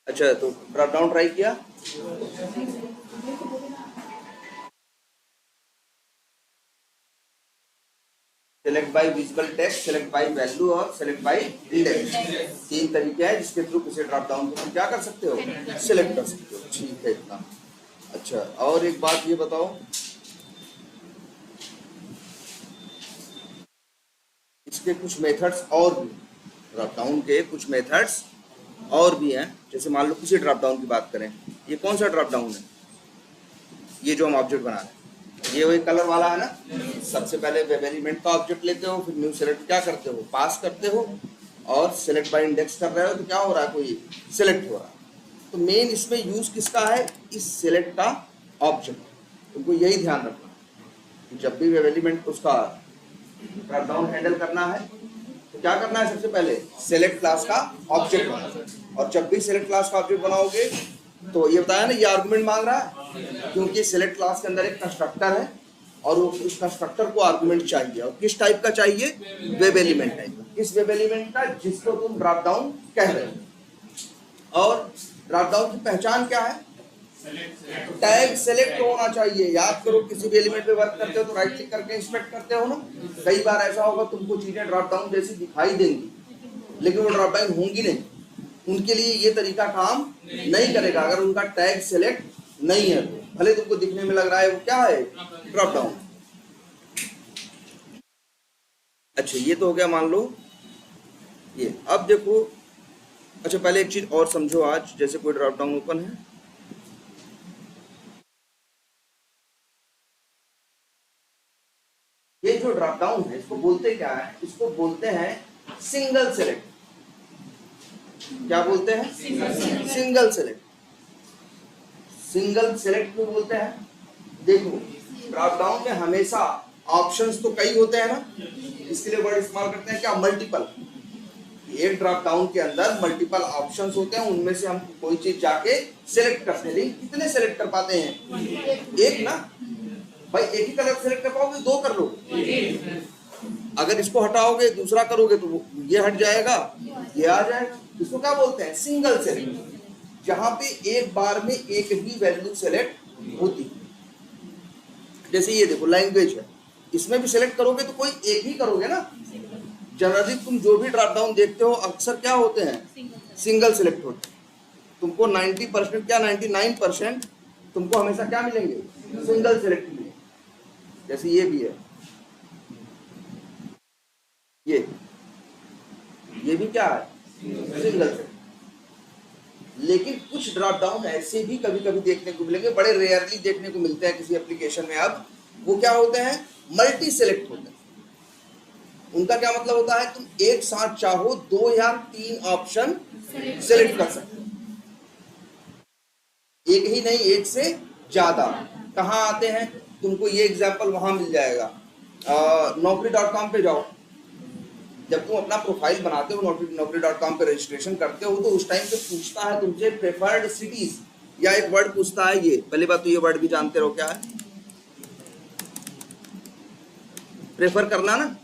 अच्छा, तो drop down try किया। Select by visible text, select by value और सेलेक्ट बाय इंडेक्स, तीन तरीके हैं जिसके थ्रू किसी ड्रॉप डाउन को तुम क्या कर सकते हो, सिलेक्ट कर सकते हो। ठीक है, इतना। अच्छा, और एक बात ये बताओ, इसके कुछ मेथड्स और भी, ड्रॉप डाउन के कुछ मेथड्स और भी हैं। जैसे मान लो किसी ड्रॉप डाउन की बात करें, ये कौन सा ड्रॉप डाउन है, ये जो हम ऑब्जेक्ट बना रहे हैं, ये वही कलर वाला है ना। सबसे पहले वेब एलिमेंट का ऑब्जेक्ट लेते हो, फिर न्यू सेलेक्ट क्या करते हो, पास करते हो, और सेलेक्ट बाय इंडेक्स कर रहे हो तो क्या हो रहा है, कोई सिलेक्ट हो रहा है। तो मेन इसमें यूज किसका है, इस सेलेक्ट का ऑब्जेक्ट। तुमको यही ध्यान रखना कि जब भी वेब एलिमेंट उसका ड्रॉप डाउन हैंडल करना है तो क्या करना है, सबसे पहले सेलेक्ट क्लास का ऑब्जेक्ट बनाना। और जब भी सेलेक्ट क्लास का ऑब्जेक्ट बनाओगे तो ये बताया ना, ये आर्गुमेंट मांग रहा है, क्योंकि सेलेक्ट क्लास के अंदर एक कंस्ट्रक्टर है और वो उस कंस्ट्रक्टर को आर्गुमेंट चाहिए, और किस टाइप का चाहिए, वेब एलिमेंट टाइप का। किस वेब एलिमेंट का, जिसको तुम ड्रॉप डाउन कह रहे हो। और ड्रॉप डाउन की पहचान क्या है, टैग सेलेक्ट होना चाहिए। याद करो, किसी भी एलिमेंट पे वर्क करते हो तो राइट क्लिक करके इंस्पेक्ट करते हो ना। कई बार ऐसा होगा तुमको चीजें ड्रॉप डाउन जैसी दिखाई देंगी, लेकिन वो ड्रॉप डाउन होंगी नहीं। उनके लिए ये तरीका काम नहीं करेगा अगर उनका टैग सेलेक्ट नहीं है तो, भले तुमको दिखने में लग रहा है वो क्या है, ड्रॉप डाउन। अच्छा, ये तो हो गया, मान लो ये। अब देखो, अच्छा पहले एक चीज और समझो आज, जैसे कोई ड्रॉप डाउन ओपन है, ये जो ड्रॉप डाउन है इसको बोलते क्या है, इसको बोलते हैं सिंगल सेलेक्ट। क्या बोलते हैं, सिंगल सेलेक्ट। सिंगल सेलेक्ट क्यों बोलते हैं, देखो ड्रॉप डाउन में हमेशा ऑप्शंस तो कई होते हैं ना, इसके लिए वर्ड इस्तेमाल करते हैं क्या, मल्टीपल। एक ड्रॉप डाउन के अंदर मल्टीपल ऑप्शंस होते हैं, उनमें से हम कोई चीज जाके सिलेक्ट करते हैं। लेकिन कितने सिलेक्ट कर पाते हैं, एक ना। भाई एक ही कलर सिलेक्ट कर पाओगे, दो कर लो। अगर इसको हटाओगे दूसरा करोगे तो ये हट जाएगा, ये आ जाएगा। इसको क्या बोलते हैं, सिंगल सेलेक्ट, जहां पे एक बार में एक ही वैल्यू सेलेक्ट होती है। जैसे ये देखो लैंग्वेज है, इसमें भी सिलेक्ट करोगे तो कोई एक ही करोगे ना। जनरली तुम जो भी ड्रॉप डाउन देखते हो अक्सर क्या होते हैं, सिंगल सेलेक्ट होते हैं। तुमको 90% क्या 99% तुमको हमेशा क्या मिलेंगे, सिंगल सेलेक्ट मिलेंगे। जैसे ये भी है, ये भी क्या है, सिंगल सेलेक्ट। लेकिन कुछ ड्रॉप डाउन ऐसे भी कभी कभी देखने को मिलेंगे, बड़े रेयरली देखने को मिलते हैं किसी एप्लीकेशन में। अब वो क्या होते हैं, मल्टी सेलेक्ट होते हैं। उनका क्या मतलब होता है, तुम एक साथ चाहो 2 या 3 ऑप्शन सेलेक्ट कर सकते हो, एक ही नहीं, एक से ज्यादा। कहाँ आते हैं, तुमको ये एग्जांपल वहां मिल जाएगा, naukri.com पे जाओ। जब तुम अपना प्रोफाइल बनाते हो, naukri.com पे रजिस्ट्रेशन करते हो, तो उस टाइम पे पूछता है तुमसे प्रेफर्ड सिटीज, या एक वर्ड पूछता है। ये पहली बात तो ये वर्ड भी जानते रहो क्या है, प्रेफर करना ना।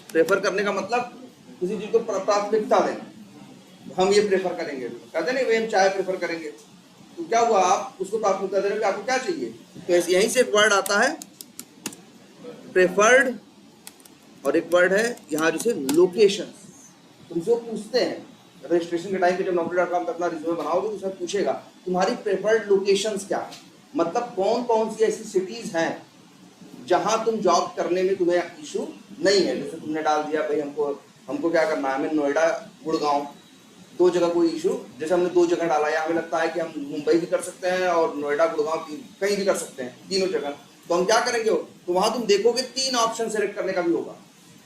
प्रेफर करने का मतलब किसी चीज को प्राथमिकता देना। हम ये प्रेफर करेंगे, कहते नहीं भाई हम चाय प्रेफर करेंगे, तो क्या हुआ, आप उसको प्राथमिकता दे रहे हो, आपको क्या चाहिए। तो यहीं से एक वर्ड आता है प्रेफर्ड, और एक वर्ड है यहाँ जैसे लोकेशन। तुमसे पूछते हैं रजिस्ट्रेशन के टाइम पे, जब naukri.com पे अपना रिज्यूमे बनाओगे तो उसमें पूछेगा तुम्हारी प्रेफर्ड लोकेशंस क्या है, मतलब कौन कौन सी ऐसी सिटीज हैं जहां तुम जॉब करने में तुम्हें इशू नहीं है। जैसे तुमने डाल दिया भाई हमको क्या करना है, हमें नोएडा गुड़गांव, 2 जगह कोई इशू। जैसे हमने 2 जगह डाला है, हमें लगता है कि हम मुंबई भी कर सकते हैं और नोएडा गुड़गांव कहीं भी कर सकते हैं, तीनों जगह। तो हम क्या करेंगे, तो वहां तुम देखोगे 3 ऑप्शन सेलेक्ट करने का भी होगा।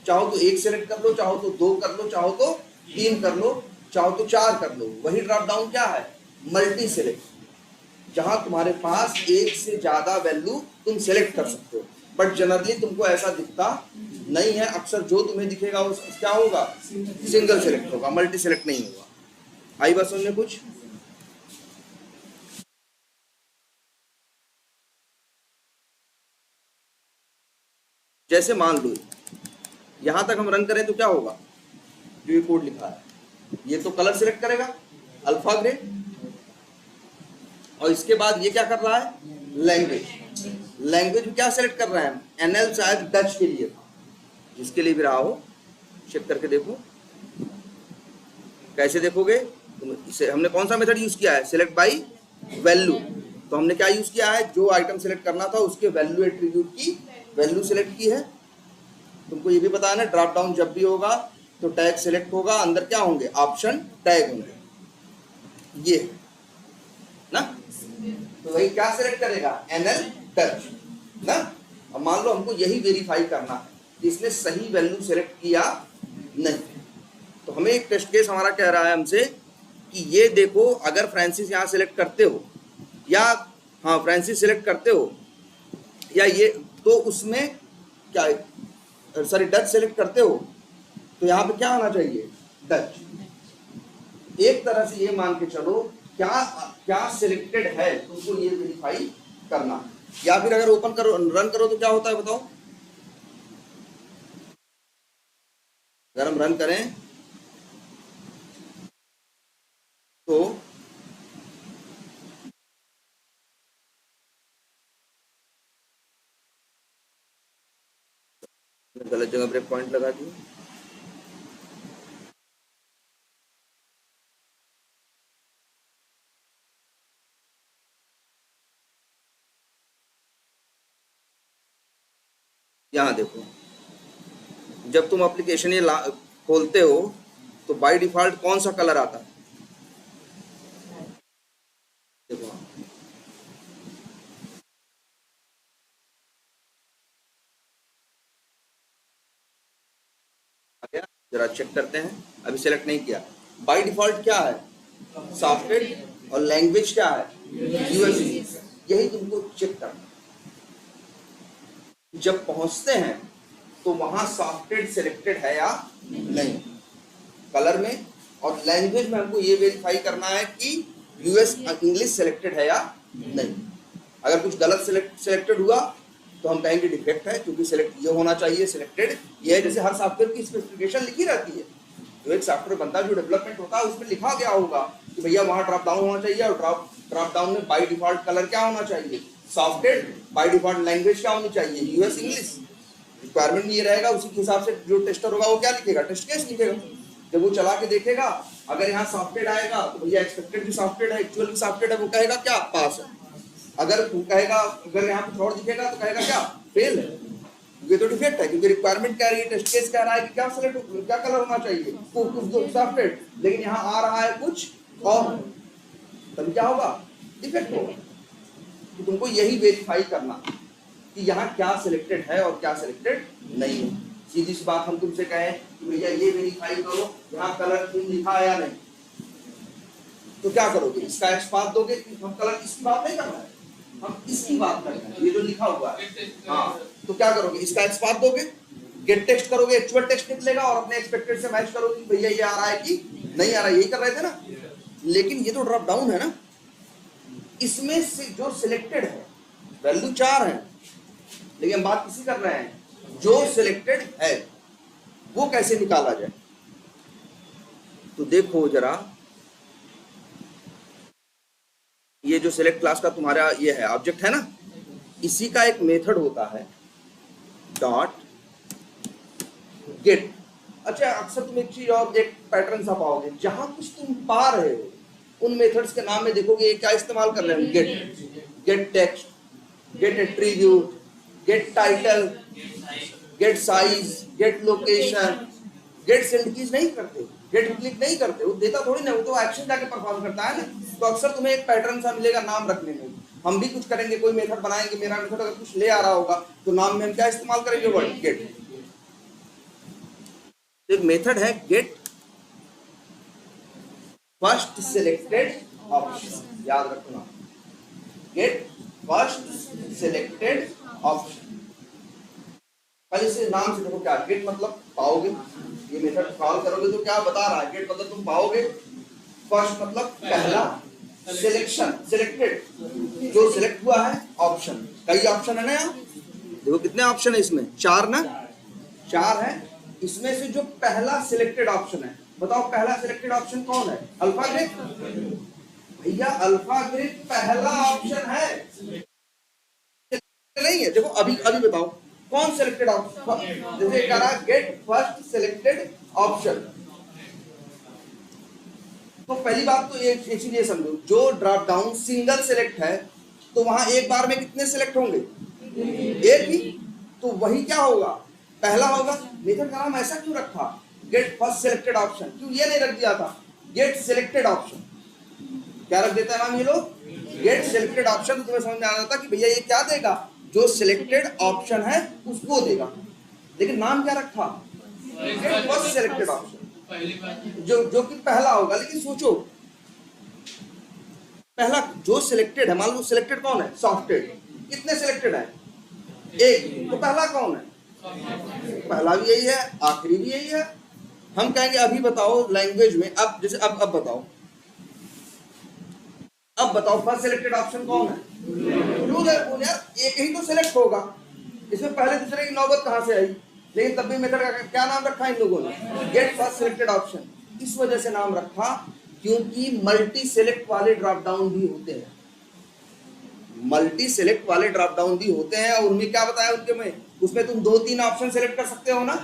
चाहो तो 1 सेलेक्ट कर लो, चाहो तो 2 कर लो, चाहो तो 3 कर लो, चाहो तो 4 कर लो। वही ड्रॉप डाउन क्या है, मल्टी सेलेक्ट, जहां तुम्हारे पास एक से ज्यादा वैल्यू तुम सेलेक्ट कर सकते हो। बट जनरली तुमको ऐसा दिखता नहीं है, अक्सर जो तुम्हें दिखेगा वो क्या होगा, सिंगल सेलेक्ट होगा, मल्टी सेलेक्ट नहीं होगा। आई बात समझ में कुछ। जैसे मान लो यहां तक हम रन करें तो क्या होगा, जो ये कोड लिखा है ये तो कलर सिलेक्ट करेगा, अल्फा ग्रेड, और इसके बाद ये क्या कर रहा है, लैंग्वेज। लैंग्वेज में क्या सेलेक्ट कर रहे हैं, एनएल शायद डच के लिए था, जिसके लिए भी रहा हो चेक करके देखो। कैसे देखोगे, इसे हमने कौन सा मेथड यूज किया है, सिलेक्ट बाई वैल्यू। तो हमने क्या यूज किया है, जो आइटम सेलेक्ट करना था उसके वैल्यू एट्रीब्यूट की वैल्यू सेलेक्ट की है। तुमको ये भी पता है ना, ड्रॉप डाउन जब भी होगा तो टैग सेलेक्ट होगा, अंदर क्या होंगे, ऑप्शन टैग होंगे, ये ना। तो वही क्या सेलेक्ट करेगा, एनएल टच ना। अब मान लो हमको यही वेरीफाई करना है कि इसने सही वैल्यू सेलेक्ट किया नहीं, तो हमें एक टेस्ट केस हमारा कह रहा है हमसे कि ये देखो, अगर फ्रांसिस यहाँ सेलेक्ट करते हो, या हाँ फ्रांसिस सेलेक्ट करते हो, या ये तो उसमें क्या, सॉरी डच सेलेक्ट करते हो, तो यहाँ पे क्या आना चाहिए, डच। एक तरह से ये मान के चलो क्या क्या सिलेक्टेड है, तुमको ये वेरीफाई करना। या फिर अगर ओपन करो, रन करो, तो क्या होता है बताओ, अगर हम रन करें तो गलत जगह ब्रेक पॉइंट लगा दिया। यहाँ देखो, जब तुम एप्लीकेशन ये खोलते हो तो बाय डिफॉल्ट कौन सा कलर आता है, देखो जरा चेक करते हैं, अभी सेलेक्ट नहीं किया। बाय डिफॉल्ट क्या है, सॉफ्टवेयर, और लैंग्वेज क्या है, यूएस। यही तुमको चेक करना। जब पहुंचते हैं तो वहां सॉफ्टवेयर सिलेक्टेड है या नहीं, कलर में, और लैंग्वेज में हमको ये वेरीफाई करना है कि यूएस इंग्लिश सिलेक्टेड है या नहीं। अगर कुछ गलत सिलेक्टेड हुआ तो हम कहेंगे डिफेक्ट है, क्योंकि सिलेक्ट ये होना चाहिए, सिलेक्टेड ये है। जैसे हर सॉफ्टवेयर की स्पेसिफिकेशन लिखी रहती है, जो एक सॉफ्टवेयर बनता है, जो डेवलपमेंट होता है, उसमें लिखा गया होगा कि भैया वहां ड्रॉप डाउन होना चाहिए, और ड्रॉप डाउन में बाय डिफॉल्ट कलर क्या होना चाहिए, सॉफ्टवेयर, बाय डिफॉल्ट लैंग्वेज क्या होनी चाहिए, यूएस इंग्लिश। रिक्वायरमेंट ये रहेगा, उसी के हिसाब से जो टेस्टर होगा वो क्या लिखेगा, टेस्ट केस लिखेगा। जब वो चला के देखेगा, अगर यहाँ सॉफ्टवेयर आएगा तो भैया एक्सपेक्टेड भी सॉफ्टवेयर है, एक्चुअल भी सॉफ्टवेयर है, वो कहेगा क्या, पास है। अगर वो कहेगा, अगर यहाँ कुछ और दिखेगा तो कहेगा क्या, फेल है, ये तो डिफेक्ट है, क्योंकि रिक्वायरमेंट क्या रही है, टेस्ट केस कह रहा है कि क्या सेलेक्ट, क्या कलर होना चाहिए, कुछ सॉफ्टवेयर, लेकिन यहाँ आ रहा है कुछ और, तब क्या होगा, डिफेक्ट होगा। तो तुमको यही वेरीफाई करना कि यहाँ क्या सिलेक्टेड है और क्या सिलेक्टेड नहीं है। सीधी सी बात हम तुमसे कहें कि भैया ये वेरीफाई करो यहाँ कलर क्यों लिखा है या नहीं, तो क्या करोगे, इसका एक्सपाथ दोगे, हम कलर इसकी बात नहीं कर रहे हैं, हम इसकी बात कर रहे हैं, ये जो लिखा हुआ है, हाँ, तो क्या करोगे, इसका एक्सपाथ दोगे, गेट टेक्स्ट करोगे, एक्चुअल टेक्स्ट निकलेगा, और अपने एक्सपेक्टेड से मैच करोगे कि भैया ये आ रहा है कि नहीं आ रहा है, यही कर रहे थे ना। लेकिन ये तो ड्रॉप डाउन है ना, इसमें से जो सिलेक्टेड है वैल्यू 4 है, लेकिन हम बात किसी कर रहे हैं जो सिलेक्टेड है, वो कैसे निकाला जाए। तो देखो जरा, ये जो सिलेक्ट क्लास का तुम्हारा ये है ऑब्जेक्ट है ना, इसी का एक मेथड होता है डॉट गेट। अच्छा, अक्सर तुम एक चीज और एक पैटर्न सा पाओगे, जहां कुछ तुम पा रहे हो उन मेथड्स के नाम में देखोगे क्या इस्तेमाल कर रहे हैं, get, get text, get attribute, get title, get size, get location. Get send keys नहीं करते, गेट क्लिक नहीं करते, वो देता थोड़ी ना, वो तो एक्शन जाके परफॉर्म करता है ना। तो अक्सर तुम्हें एक पैटर्न सा मिलेगा नाम रखने में। हम भी कुछ करेंगे, कोई मेथड बनाएंगे, मेरा मेथड अगर कुछ ले आ रहा होगा तो नाम में हम क्या इस्तेमाल करेंगे, वर्ड गेट। एक मेथड है गेट फर्स्ट सिलेक्टेड ऑप्शन, याद रखना, गेट फर्स्ट सिलेक्टेड ऑप्शन। पहले से नाम से देखो क्या, गेट मतलब पाओगे, ये मेथड कॉल करोगे तो क्या बता रहा है, गेट मतलब तुम पाओगे, फर्स्ट मतलब पहला, सिलेक्शन सिलेक्टेड जो सिलेक्ट हुआ है, ऑप्शन, कई ऑप्शन है ना यहाँ, देखो कितने ऑप्शन है इसमें, 4 ना, 4 है, इसमें से जो पहला सिलेक्टेड ऑप्शन है बताओ पहला सिलेक्टेड ऑप्शन कौन है? Alpha grid. भैया अल्फा ग्रिड पहला ऑप्शन है, नहीं है। देखो अभी अभी बताओ कौन सिलेक्टेड ऑप्शन, जैसे कह रहा गेट फर्स्ट सिलेक्टेड ऑप्शन। तो पहली बात तो ये इसीलिए समझो, जो ड्रॉप डाउन सिंगल सेलेक्ट है तो वहां एक बार में कितने सेलेक्ट होंगे? एक ही। तो वही क्या होगा? पहला होगा। मेथड का नाम ऐसा क्यों रखा? Gate first selected option. क्यों ये नहीं रख दिया था गेट सिलेक्टेड ऑप्शन? क्या रख देता है नाम ये लोग? Get selected option. तो तुम्हें समझ में आ जाता कि भैया ये क्या देगा? जो सिलेक्टेड ऑप्शन है उसको देगा। लेकिन नाम क्या रखा? गेट फर्स्ट सिलेक्टेड ऑप्शन, जो कि पहला होगा। लेकिन सोचो पहला जो सिलेक्टेड है, मान लो सिलेक्टेड कौन है? सॉफ्टेड। कितने सिलेक्टेड है? एक। तो पहला कौन है? पहला भी यही है, आखिरी भी यही है। हम कहेंगे अभी बताओ लैंग्वेज में, अब जैसे अब बताओ, अब बताओ फर्स्ट सिलेक्टेड ऑप्शन कौन है? ट्रू है। यार एक ही तो सिलेक्ट होगा, इसमें पहले दूसरे की नौबत कहां से आई? लेकिन तब भी मेथड का क्या नाम रखा इन लोगों ने? Gate first selected option. इस वजह से नाम रखा क्योंकि मल्टी सेलेक्ट वाले ड्रॉप डाउन भी होते हैं। मल्टी सेलेक्ट वाले ड्रॉप डाउन भी होते हैं और उनमें क्या बताया उनके में, उसमें तुम 2-3 ऑप्शन सेलेक्ट कर सकते हो ना,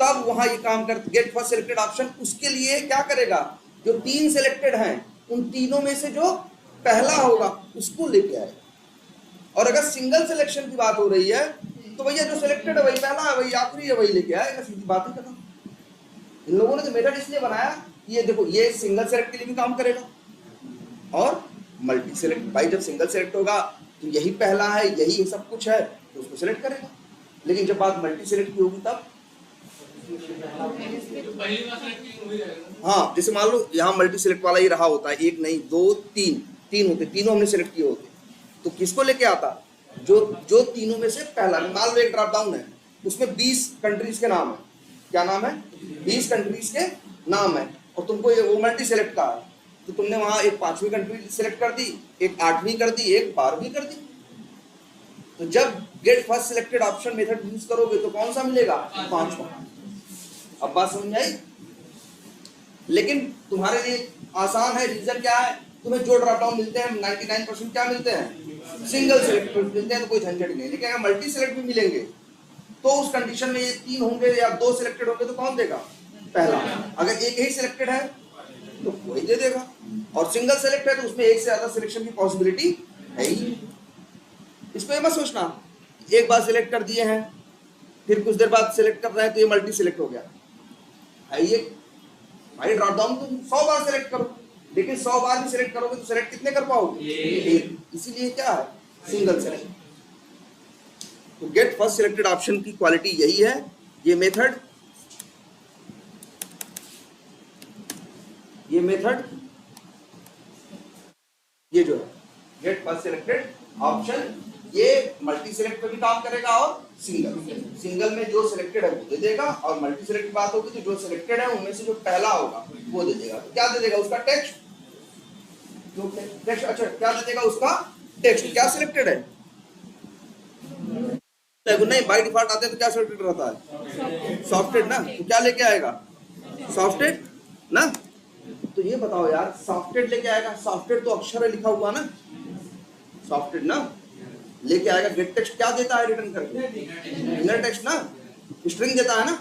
तब वहां ये काम कर गेट फर्स्ट सिलेक्टेड ऑप्शन। उसके लिए क्या करेगा? जो 3 सिलेक्टेड हैं उन तीनों में से जो पहला होगा उसको लेके आए। और अगर सिंगल सिलेक्शन की बात हो रही है तो भैया जो सिलेक्टेड है वही पहला है, वही आखिरी है, वही लेके आएगा। सीधी बात ही खत्म। इन लोगों ने तो मेथड इसलिए बनाया, ये देखो ये सिंगल सेलेक्ट के लिए भी काम करेगा और मल्टी सेलेक्ट। भाई जब सिंगल सेलेक्ट होगा तो यही पहला है, यही सब कुछ है, तो उसको सेलेक्ट करेगा। लेकिन जब बात मल्टी सेलेक्ट की होगी तब हाँ, जैसे मान लो यहाँ मल्टी सेलेक्ट वाला ही रहा होता है, एक नहीं 2 3 होते, तीनों हमने सेलेक्ट किए होते, तो किसको लेके आता? जो तीनों में से पहला। मान लो एक ड्रॉप डाउन है, उसमें 20 कंट्रीज के नाम है। क्या नाम है? 20 कंट्रीज के नाम है, और तुमको वो मल्टी सेलेक्ट का है, तो तुमने वहां एक 5वीं कंट्री सेलेक्ट कर दी, एक 8वीं कर दी, एक 12वीं कर दी। तो जब gate first selected option method use करोगे तो कौन सा मिलेगा? 5वां। अब बात समझ में आई? लेकिन तुम्हारे लिए आसान है। रीजन क्या है? तुम्हें जो ड्रॉप डाउन मिलते हैं 99% क्या मिलते हैं? सिंगल सेलेक्ट मिलते हैं, तो कोई झंझट नहीं। लेकिन अगर मल्टी सेलेक्ट भी मिलेंगे तो उस कंडीशन में ये 3 होंगे या 2 सिलेक्टेड होंगे तो कौन देगा? पहला। अगर एक ही सिलेक्टेड है तो कोई दे देगा, और सिंगल सेलेक्ट है तो उसमें एक से ज्यादा सिलेक्शन की पॉसिबिलिटी है ही। इसको ये मत सोचना एक बार सिलेक्ट कर दिए हैं फिर कुछ देर बाद सिलेक्ट कर रहे हैं तो ये मल्टी सिलेक्ट हो गया है। ये भाई ड्रॉप डाउन तुम 100 बार सिलेक्ट करो, लेकिन 100 बार भी सिलेक्ट करोगे तो सिलेक्ट कितने कर पाओगे? एक। इसीलिए क्या है? Single select. तो गेट फर्स्ट सिलेक्टेड ऑप्शन की क्वालिटी यही है। ये मेथड ये जो है गेट फर्स्ट सिलेक्टेड ऑप्शन, ये मल्टी सेलेक्ट पे भी काम करेगा और सिंगल में जो सिलेक्टेड है वो दे देगा, और मल्टी सेलेक्ट की बात होगी तो जो सिलेक्टेड है उनमें से जो पहला होगा वो दे देगा। तो क्या दे देगा? उसका टेक्स्ट। जो टेक्स्ट, अच्छा क्या दे देगा? उसका टेक्स्ट। क्या सिलेक्टेड है? नहीं, बाय डिफॉल्ट आते हैं तो क्या सिलेक्टेड रहता है? सॉफ्टेड ना। तो क्या लेके आएगा? सॉफ्टेड ना। तो ये बताओ यार, सॉफ्टेड लेके आएगा। सॉफ्टेड तो अक्षर है लिखा हुआ ना, सॉफ्टेड ना लेके आएगा। गेट टेक्स्ट क्या देता है रिटर्न करके? इनर टेक्स्ट ना, स्ट्रिंग देता है ना।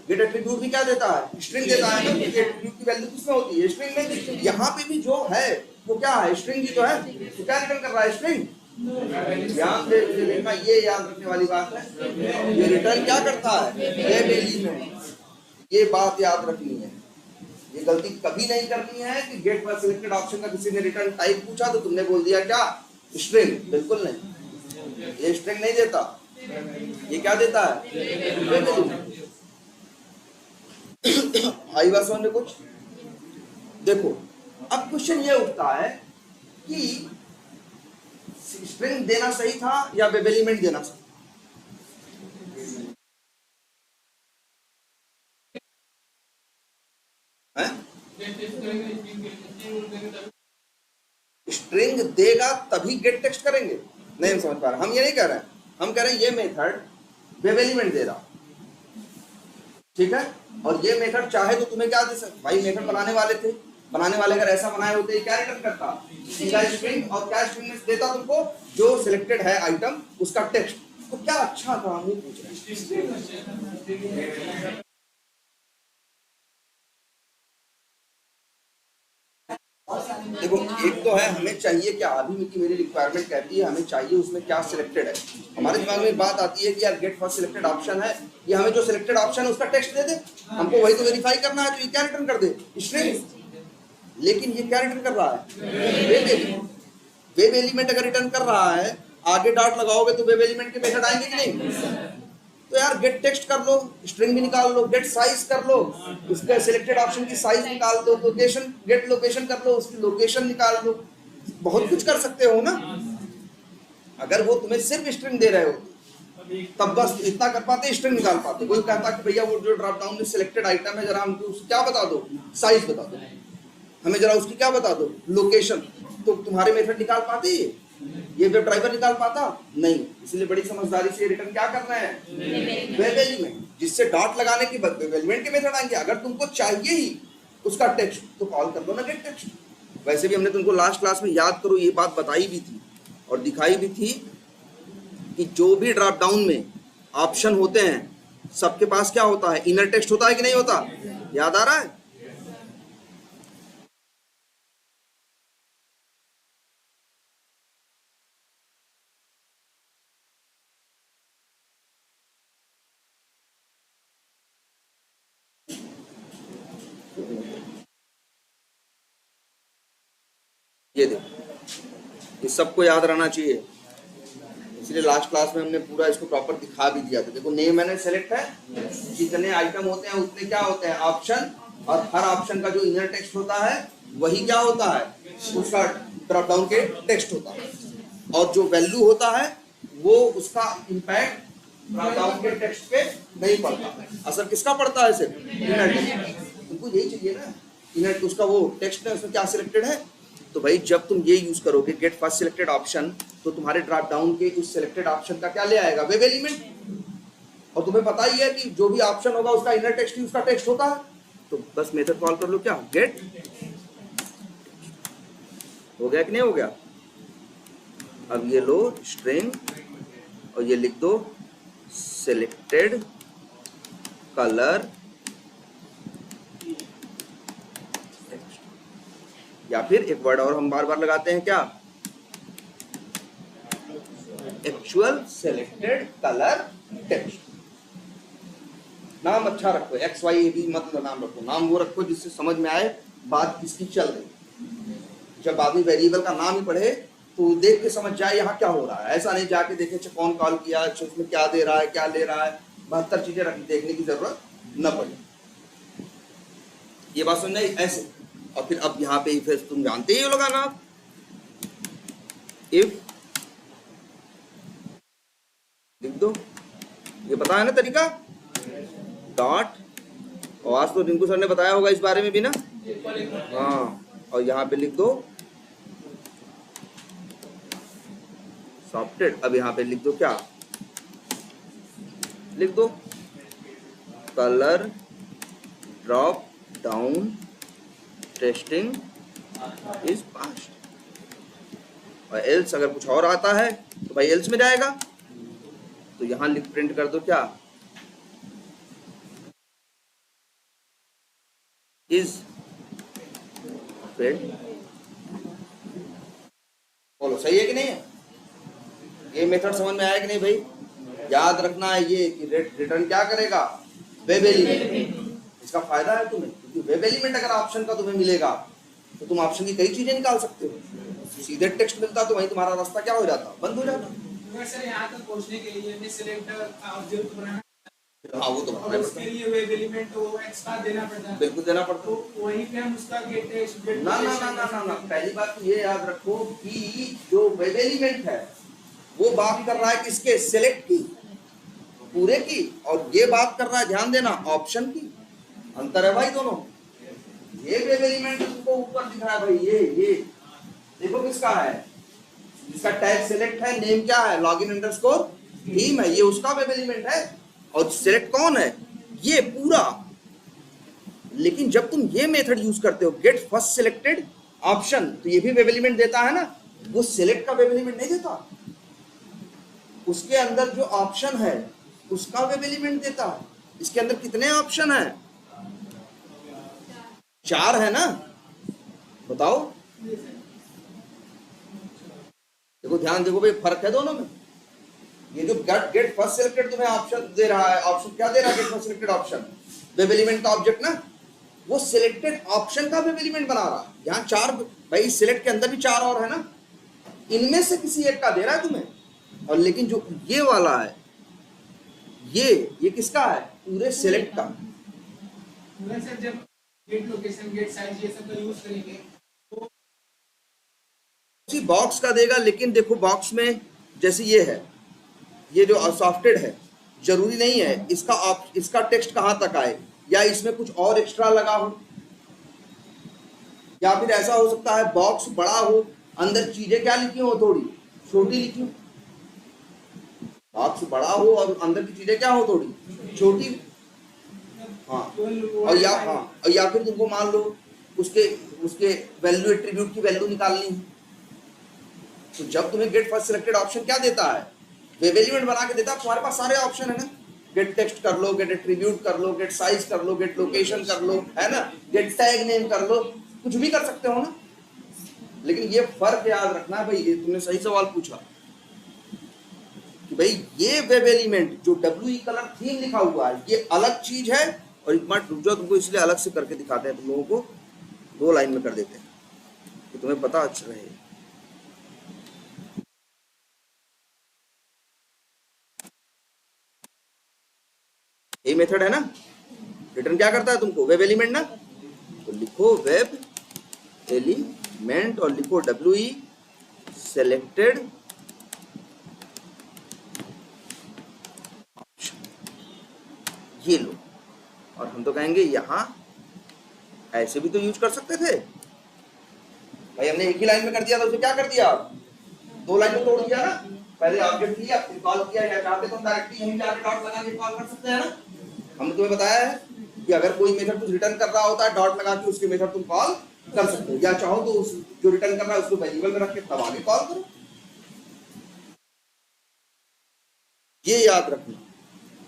गेट एट्रीब्यूट भी क्या देता है? स्ट्रिंग देता है ना। एट्रीब्यूट की वैल्यू किसमें होती है? स्ट्रिंग में। यहाँ पे भी जो है वो क्या है? स्ट्रिंग ही तो है। तो क्या रिटर्न कर रहा है? स्ट्रिंग। ध्यान दे देखना, ये याद रखने वाली बात है। ये रिटर्न क्या करता है? एलिमेंट। ये बात याद रखनी है, ये गलती कभी नहीं करनी है कि गेट फर्स्ट सिलेक्टेड ऑप्शन का किसी ने रिटर्न टाइप पूछा तो तुमने बोल दिया क्या? स्ट्रिंग। बिल्कुल नहीं, ये स्ट्रिंग नहीं देता। ये क्या देता है? आई बात समझ में कुछ? देखो अब क्वेश्चन ये उठता है कि स्ट्रिंग देना सही था या वेब एलिमेंट देना सही? स्ट्रिंग देगा तभी गेट टेक्स्ट करेंगे? नहीं समझ पा रहे। हम ये नहीं कह रहे हैं, हम कह रहे हैं ये मेथड वेब एलिमेंट दे रहा, ठीक है, और ये मेथड चाहे तो तुम्हें क्या दे सकते, भाई मेथड बनाने वाले थे, बनाने वाले अगर ऐसा बनाए होते क्या रिटर्न करता, सिंगल स्ट्रिंग, और क्या स्ट्रिंग में देता तुमको जो सिलेक्टेड है आइटम उसका टेक्स्ट। तो क्या अच्छा था, हम पूछ रहे हैं। देखो एक तो है हमें चाहिए क्या, अभी की मेरी रिक्वायरमेंट कहती है हमें चाहिए उसमें क्या सिलेक्टेड है। हमारे दिमाग में बात आती है कि यार गेट फर्स्ट सिलेक्टेड ऑप्शन है, ये हमें जो सिलेक्टेड ऑप्शन है उसका टेक्स्ट दे दे, हमको वही तो वेरीफाई करना है, तो ये क्या रिटर्न कर दे, स्ट्रिंग। लेकिन ये क्या रिटर्न कर रहा है, वेब एलिमेंट। वेब एलिमेंट अगर रिटर्न कर रहा है, आगे डॉट लगाओगे तो वेब एलिमेंट के मेथड आएंगे कि नहीं। तो यार गेट टेक्स्ट कर लो, स्ट्रिंग भी निकाल लो, गेट साइज कर लो, उसका सिलेक्टेड ऑप्शन की साइज निकाल दो, लोकेशन गेट लोकेशन कर लो, उसकी लोकेशन निकाल लो, बहुत कुछ कर सकते हो ना। अगर वो तुम्हें सिर्फ स्ट्रिंग दे रहे हो तब बस इतना कर पाते, स्ट्रिंग निकाल पाते। कोई कहता कि भैया वो जो ड्रॉप डाउन में सिलेक्टेड आइटम है जरा हमको उसकी क्या बता दो, साइज बता दो, हमें जरा उसकी क्या बता दो, लोकेशन। तो तुम्हारे मेथड निकाल पाते ये वेब ड्राइवर निकाल पाता नहीं। इसलिए बड़ी समझदारी से रिटर्न क्या करना है, वेब एलिमेंट, जिससे डॉट लगाने के बाद वेब एलिमेंट के मेथड आएंगे। अगर तुमको चाहिए ही उसका टेक्स्ट तो कॉल कर दो ना गेट टेक्स्ट। वैसे भी हमने तुमको लास्ट क्लास में याद करो ये बात बताई भी थी और दिखाई भी थी कि जो भी ड्रॉप डाउन में ऑप्शन होते हैं सबके पास क्या होता है, इनर टेक्स्ट होता है कि नहीं होता, याद आ रहा है। ये देखो, इस सबको याद रहना चाहिए, इसलिए लास्ट क्लास में हमने पूरा इसको प्रॉपर दिखा भी दिया था। देखो नेम एंड सेलेक्ट है, जितने आइटम होते हैं उतने क्या होते हैं, ऑप्शन, और हर ऑप्शन का जो इनर टेक्स्ट होता है वही क्या होता है, उसका ड्रॉप डाउन के टेक्स्ट होता है। और जो वैल्यू होता है वो उसका इंपैक्ट ड्रॉप डाउन के टेक्स्ट पे नहीं पड़ता, असर किसका पड़ता है, सिर्फ इनर टेक्स्ट। तुमको यही चाहिए ना, इनर उसका वो टेक्स्ट है उसमें क्या सिलेक्टेड है। तो भाई जब तुम ये यूज करोगे गेट फर्स्ट सिलेक्टेड ऑप्शन, तो तुम्हारे ड्रॉप डाउन के उस सिलेक्टेड ऑप्शन का क्या ले आएगा, वेब एलिमेंट। और तुम्हें पता ही है कि जो भी ऑप्शन होगा उसका इनर टेक्स्ट ही उसका टेक्स्ट होता है। तो बस मेथड कॉल कर लो, क्या गेट हो गया कि नहीं हो गया। अब ये लो स्ट्रिंग और ये लिख दो सिलेक्टेड कलर, या फिर एक वर्ड और हम बार बार लगाते हैं क्या, एक्चुअल सिलेक्टेड कलर टेक्स्ट। नाम अच्छा रखो, एक्स वाई ए बी मत नाम रखो, नाम वो रखो जिससे समझ में आए बात किसकी चल रही। जब आदमी वेरिएबल का नाम ही पढ़े तो देख के समझ जाए यहाँ क्या हो रहा है, ऐसा नहीं जाके देखे अच्छा कौन कॉल किया, अच्छा उसमें क्या दे रहा है, क्या ले रहा है, 72 चीजें देखने की जरूरत न पड़े। ये बात समझ आई ऐसे। और फिर अब यहाँ पे इफ तुम जानते ही हो लगाना, इफ लिख दो, ये पता है ना तरीका, डॉट, और आज तो रिंकू सर ने बताया होगा इस बारे में भी ना, हाँ, और यहाँ पे लिख दो सॉफ्टेड। अब यहाँ पे लिख दो क्या, लिख दो colour drop down testing is past. और एल्स अगर कुछ और आता है तो भाई एल्स में जाएगा। तो यहां लिख प्रिंट कर दो क्या, इज फेल्ड। बोलो सही है कि नहीं है, ये मेथड समझ में आया कि नहीं भाई। याद रखना है ये कि रिटर्न क्या करेगा, वेब एलिमेंट। इसका फायदा है तुम्हें, क्योंकि वेब एलिमेंट अगर ऑप्शन का तुम्हें मिलेगा तो तुम ऑप्शन की कई चीजें निकाल सकते हो। सीधे टेक्स्ट मिलता तो वहीं तुम्हारा रास्ता क्या हो जाता, बंद हो जाता। सर यहाँ तक पहुँचने के लिए हमें सिलेक्ट ऑब्जेक्ट बनाना, हाँ वो तो और उसके लिए वेब एलिमेंट वो एक्स्ट्रा देना पड़ता है, बिल्कुल देना पड़ता है। तो वहीं पे हम उसका गेट टेक्स्ट ना ना ना ना ना ना, पहली बात तो ये याद रखो कि जो वेब एलिमेंट है वो बात कर रहा है किसके, सिलेक्ट की, पूरे की, और ये बात कर रहा है, ध्यान देना, ऑप्शन की। अंतर है भाई दोनों। ये वेब एलिमेंट तुमको ऊपर दिख रहा है भाई, ये देखो किसका है, जिसका टैग सिलेक्ट है, नेम क्या है, लॉगिन अंडरस्कोर थीम है, ये उसका वेब एलिमेंट है। और सिलेक्ट कौन है, ये पूरा लेकिन जब तुम ये मेथड यूज करते हो गेट फर्स्ट सिलेक्टेड ऑप्शन, तो ये भी वेब एलिमेंट देता है ना, वो सिलेक्ट का वेब एलिमेंट नहीं देता, उसके अंदर जो ऑप्शन है उसका वेब एलिमेंट देता है। इसके अंदर कितने ऑप्शन है? 4 है ना, बताओ। देखो ध्यान देखो भाई, फर्क है दोनों में। ये जो गेट फर्स्ट सिलेक्टेड तुम्हें ऑप्शन दे रहा है, ऑप्शन क्या दे रहा है? Gate first selected option web element का ऑब्जेक्ट ना, वो सिलेक्टेड ऑप्शन का वेब एलिमेंट बना रहा है। यहाँ 4 भाई, सिलेक्ट के अंदर भी 4 और है ना, इनमें से किसी एक का दे रहा है तुम्हें। और लेकिन जो ये वाला है, ये किसका है? पूरे सिलेक्ट का। सर जब गेट लोकेशन, गेट साइज ये सब का यूज करेंगे तो उसी बॉक्स का देगा। लेकिन देखो बॉक्स में जैसे ये है, ये जो सॉफ्टवेयर है, जरूरी नहीं है इसका टेक्स्ट कहां तक आए, या इसमें कुछ और एक्स्ट्रा लगा हो, या फिर ऐसा हो सकता है बॉक्स बड़ा हो, अंदर चीजें क्या लिखी हो, थोड़ी छोटी लिखी हो। बॉक्स बड़ा हो और अंदर की चीजें क्या हो, थोड़ी छोटी। हाँ, और या फिर तुमको मान लो उसके वैल्यू एट्रीब्यूट की वैल्यू निकालनी है, तो जब तुम्हें गेट फर्स्ट सिलेक्टेड ऑप्शन क्या देता है? वेब एलिमेंट बना के देता है। तुम्हारे पास सारे ऑप्शन है ना, गेट टेक्स्ट कर लो, गेट एट्रीब्यूट कर लो, गेट साइज कर लो, गेट लोकेशन कर लो, है ना, गेट टैग नेम कर लो, कुछ भी कर सकते हो ना। लेकिन ये फर्क याद रखना है भाई, ये तुमने सही सवाल पूछा कि भाई ये वेब एलिमेंट जो WE कलर थीम लिखा हुआ है, ये अलग चीज है। और एक मिनट रुक जाओ, तुमको इसलिए अलग से करके दिखाते हैं, तुम लोगों को 2 लाइन में कर देते हैं कि तुम्हें पता अच्छा रहे। ये मेथड है ना, रिटर्न क्या करता है तुमको? वेब एलिमेंट ना, तो लिखो वेब एलिमेंट और लिखो WE सेलेक्टेड ऑप्शन, ये लो। और हम तो कहेंगे यहां ऐसे भी तो यूज कर सकते थे भाई, हमने एक ही लाइन में कर दिया था, उसे क्या कर दिया? 2 लाइन में तोड़ दिया ना। पहले ऑब्जेक्ट लिया, फिर कॉल किया, या चाहते तो हम डायरेक्टली यहीं जाके डॉट लगा के कॉल कर सकते हैं ना। हमने तुम्हें बताया है कि अगर कोई मेथड कुछ रिटर्न कर रहा होता है, डॉट लगा के उसके मेथड तुम कॉल कर सकते हो, या चाहो तो उस जो रिटर्न कर रहा है उसको वेरिएबल में रख के तब आगे कॉल करो। ये याद रखना,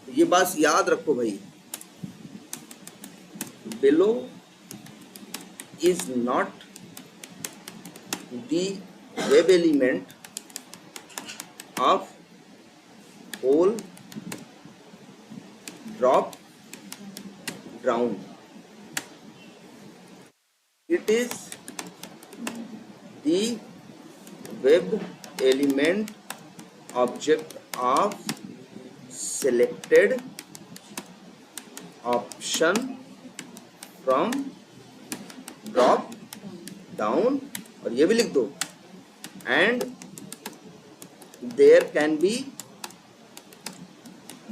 ये बात याद रखो भाई, below is not the web element of whole drop down. It is the web element object of selected option from drop down, और ये भी लिख दो, and there can be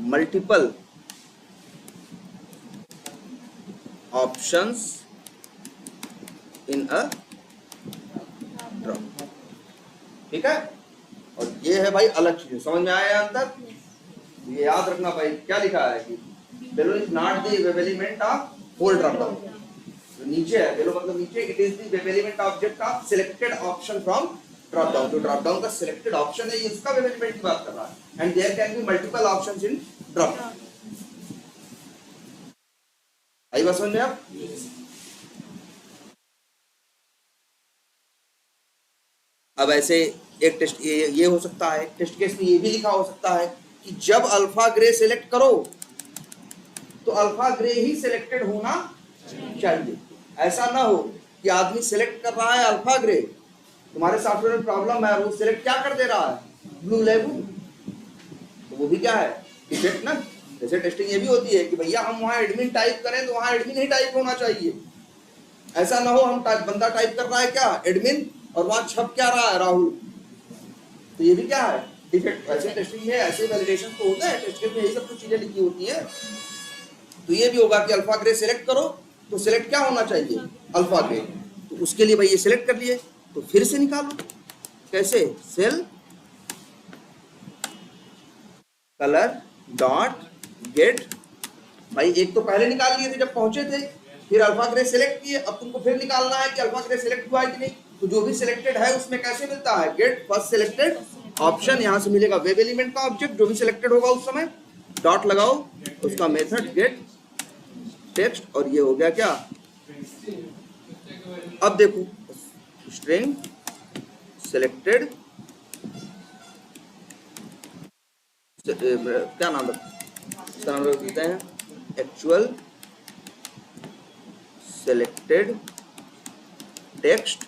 multiple options in a drop। ठीक है, और ये है भाई अलग चीज, समझ में आया अंदर? ये याद रखना भाई, क्या लिखा है कि below is not the web element of whole drop down। जो नीचे है below मतलब नीचे, it is the web element object of selected option from drop down। जो drop down का selected option है, ये इसका web element की बात कर रहा है, and there can be multiple options in drop down। आई बात समझ में आप? अब ऐसे एक टेस्ट ये हो सकता है, टेस्ट केस में ये भी लिखा हो सकता है कि जब अल्फा ग्रे सिलेक्ट करो तो अल्फा ग्रे ही सिलेक्टेड होना चाहिए। ऐसा ना हो कि आदमी सिलेक्ट कर रहा है अल्फा ग्रे, तुम्हारे सॉफ्टवेयर में प्रॉब्लम है, वो सिलेक्ट क्या कर दे रहा है? Blue label. तो वो भी क्या है? डिफेक्ट ना। जैसे टेस्टिंग ये भी होती है कि भैया हम वहां एडमिन टाइप करें तो वहां एडमिन ही टाइप होना चाहिए। ऐसा ना हो हम बंदा टाइप कर रहा है क्या एडमिन, और वहां छप क्या रहा है राहुल, तो ये भी क्या है? डिफेक्ट। ऐसे टेस्टिंग में ऐसे वैलिडेशन तो होता है, टेस्ट केस में यही सब कुछ चीजें लिखी होती है। तो ये भी होगा कि अल्फा ग्रे सिलेक्ट करो तो सिलेक्ट क्या होना चाहिए? Alpha grey. तो उसके लिए भाई ये सिलेक्ट कर लिए, तो फिर से निकालो। कैसे? सेल कलर डॉट गेट, भाई एक तो पहले निकाल लिए थे जब पहुंचे थे, फिर अल्फा ग्रे सेलेक्ट किए, अब तुमको फिर निकालना है कि अल्फा ग्रे सेलेक्ट हुआ है कि नहीं। तो जो भी सिलेक्टेड है उसमें कैसे मिलता है, गेट फर्स्ट सिलेक्टेड ऑप्शन, यहां से मिलेगा वेब एलिमेंट का ऑब्जेक्ट जो भी सिलेक्टेड होगा उस समय, डॉट लगाओ, उसका मेथड गेट टेक्स्ट, और ये हो गया क्या। अब देखो स्ट्रिंग सिलेक्टेड, क्या नाम इसका नाम रख देते हैं, actual selected text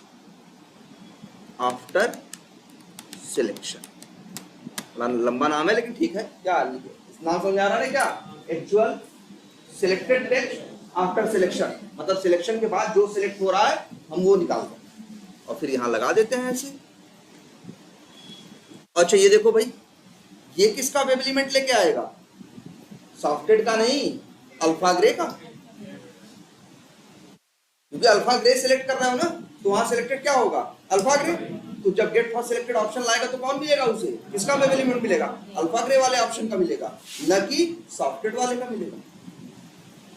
after selection. लंबा नाम है लेकिन ठीक है, क्या नाम समझ आ रहा है क्या, actual selected text after selection, मतलब सिलेक्शन के बाद जो सिलेक्ट हो रहा है हम वो निकालते हैं और फिर यहां लगा देते हैं ऐसे। अच्छा ये देखो भाई, ये किसका वेब एलिमेंट लेके आएगा, सॉफ्टेड का नहीं, अल्फा ग्रे का, क्योंकि अल्फा ग्रे सिलेक्ट कर रहा हो ना, तो वहां सिलेक्टेड क्या होगा, अल्फा ग्रे। तो जब गेट फॉर सिलेक्टेड ऑप्शन लाएगा तो कौन मिलेगा उसे, किसका वेब एलिमेंट मिलेगा, अल्फा ग्रे वाले ऑप्शन का मिलेगा, न कि सॉफ्टेड वाले का मिलेगा।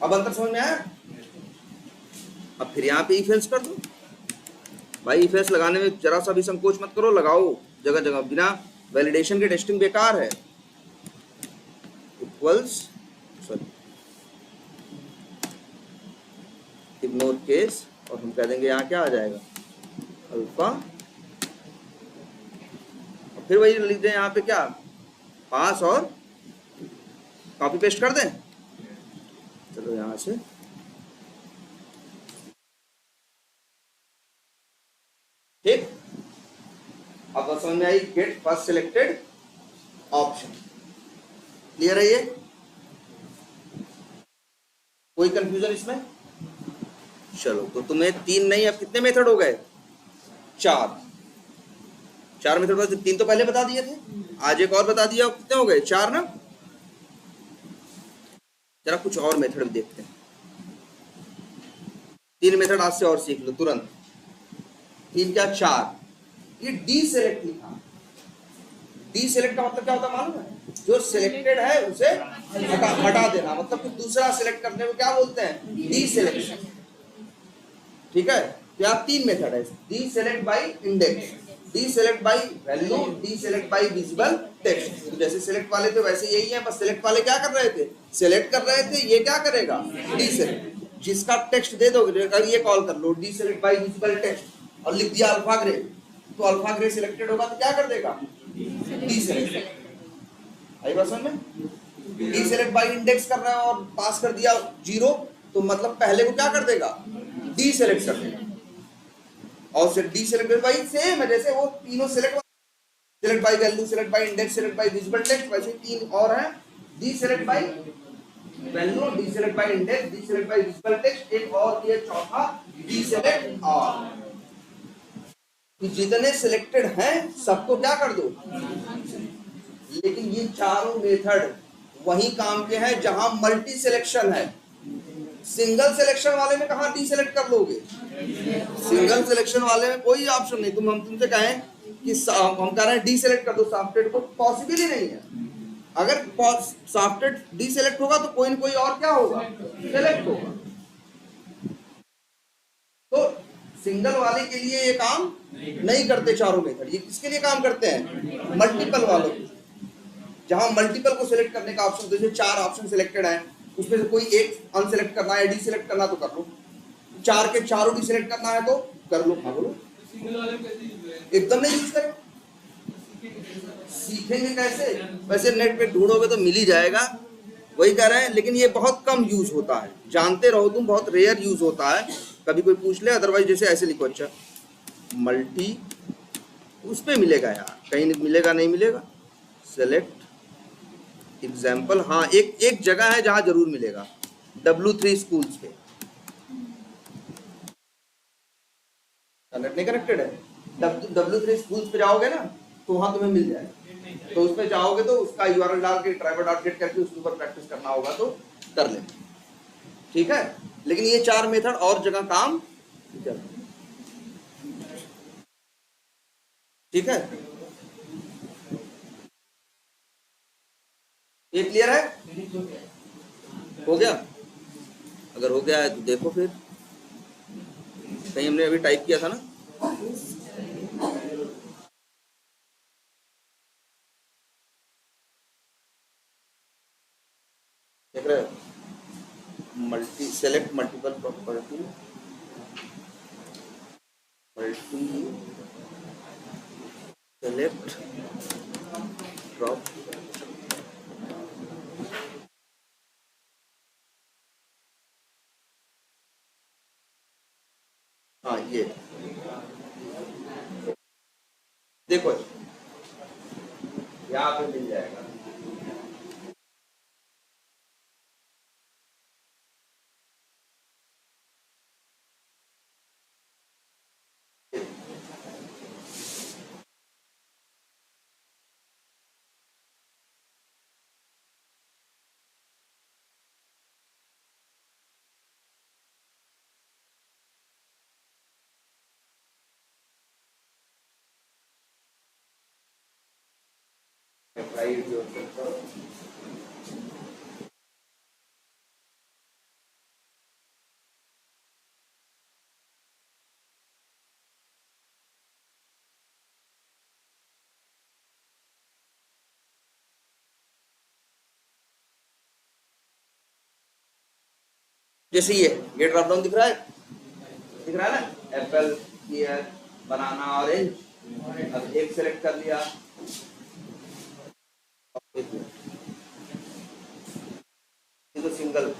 अब अंतर समझ में आया। अब फिर यहाँ पे इफ एल्स कर दो भाई, इफ एल्स लगाने में जरा सा भी संकोच मत करो, लगाओ जगह जगह, बिना वैलिडेशन के टेस्टिंग बेकार है। इक्वल्स सॉरी इग्नोर केस, और हम कह देंगे यहाँ क्या आ जाएगा, अल्फा, और फिर वही लिख दें यहाँ पे क्या, पास, और कॉपी पेस्ट कर दें। चलो यहाँ से ठीक, अब समझ में आई, get first selected option. Clear है ये, कोई कंफ्यूजन इसमें। चलो तो तुम्हें 3 नहीं, अब कितने मेथड हो गए, 4 मेथड बस, 3 तो पहले बता दिए थे, आज एक और बता दिया, कितने हो गए, 4 ना। जरा कुछ और मेथड भी देखते हैं, 3 मेथड आज से और सीख लो तुरंत। 3 क्या 4, ये डी सेलेक्ट लिखा, डी सेलेक्ट का मतलब क्या होता है मालूम है, जो सिलेक्टेड है उसे हटा देना, मतलब कुछ दूसरा सिलेक्ट करने को क्या बोलते हैं, डी सिलेक्शन। ठीक है, तो यहाँ 3 मेथड है, D select by index, D select by value, D select by visible text. तो जैसे सिलेक्ट वाले थे वैसे यही है, बस सिलेक्ट वाले क्या कर रहे थे, सिलेक्ट कर रहे थे, ये क्या करेगा, डी सेलेक्ट, जिसका टेक्स्ट दे दोगे, अगर ये कॉल कर लो D select by visible text और लिख दिया अल्फा ग्रे, तो अल्फा ग्रे सिलेक्टेड होगा तो क्या कर देगा, डी सेलेक्ट। आई बात समझ में, डी सेलेक्ट बाई इंडेक्स कर रहा है और पास कर दिया 0, तो मतलब पहले को क्या कर देगा, डी सेलेक्ट कर देगा, और फिर डी सेलेक्ट बाई सेम है, जैसे वो तीनों select by value, select by index, select by visible text, वैसे 3 और हैं, D select by value, D select by index, D select by visible text, एक और ये चौथा डी सेलेक्ट ऑल। जितने सिलेक्टेड हैं सबको क्या कर दो, लेकिन ये चारों मेथड वही काम के हैं जहां मल्टी सिलेक्शन है। सिंगल सिलेक्शन वाले में कहां डी सेलेक्ट कर लोगे, सिंगल सिलेक्शन वाले में कोई ऑप्शन नहीं, हम तुमसे कहें कि हम कह रहे हैं डी सेलेक्ट कर दो सॉफ्टेड को, पॉसिबल ही नहीं है। अगर सॉफ्टेड डी सेलेक्ट होगा तो कोई न कोई और क्या होगा, सेलेक्ट होगा। तो सिंगल वाले के लिए ये काम नहीं करते चारों मेथड, ये किसके लिए काम करते हैं, मल्टीपल वालों को, जहां मल्टीपल को सिलेक्ट करने का ऑप्शन, जैसे 4 ऑप्शन सिलेक्टेड है, उसमें से कोई एक अनसिलेक्ट करना है, डी सिलेक्ट करना तो कर लो, 4 के चारों डी सिलेक्ट करना है तो कर लो। हाँ बोलो, एकदम नहीं यूज करें, सीखेंगे कैसे, वैसे नेट पे ढूंढोगे तो मिल ही जाएगा, वही कह रहे हैं, लेकिन ये बहुत कम यूज होता है, जानते रहो तुम, बहुत रेयर यूज होता है, कभी कोई पूछ ले, अदरवाइज जैसे ऐसे लिखो, अच्छा मल्टी, उस पे मिलेगा यार, कहीं नहीं मिलेगा, नहीं मिलेगा, सेलेक्ट एग्जाम्पल, हाँ एक जगह है जहां जरूर मिलेगा, W3 स्कूल्स पे, नेट नहीं कनेक्टेड है, W3 स्कूल्स पे जाओगे ना तो वहां तुम्हें मिल जाएगा, तो उसमें जाओगे तो उसका URL डाल के driver.get करके उसके ऊपर प्रैक्टिस करना होगा तो कर लेना, ठीक है। लेकिन ये 4 मेथड और जगह काम करते हैं, ठीक है, ये क्लियर है, हो गया। अगर हो गया है तो देखो फिर, कहीं हमने अभी टाइप किया था ना। देख रहे हो, select multiple property, multi select drop, हाँ ये देखो यहाँ पे मिल जाएगा। राइट योरसेल्फ, जैसे ये ड्रॉप डाउन दिख रहा है, दिख रहा है ना, एप्पल, ईयर, बनाना, ऑरेंज। अब एक सेलेक्ट कर लिया, ये तो सिंगल है।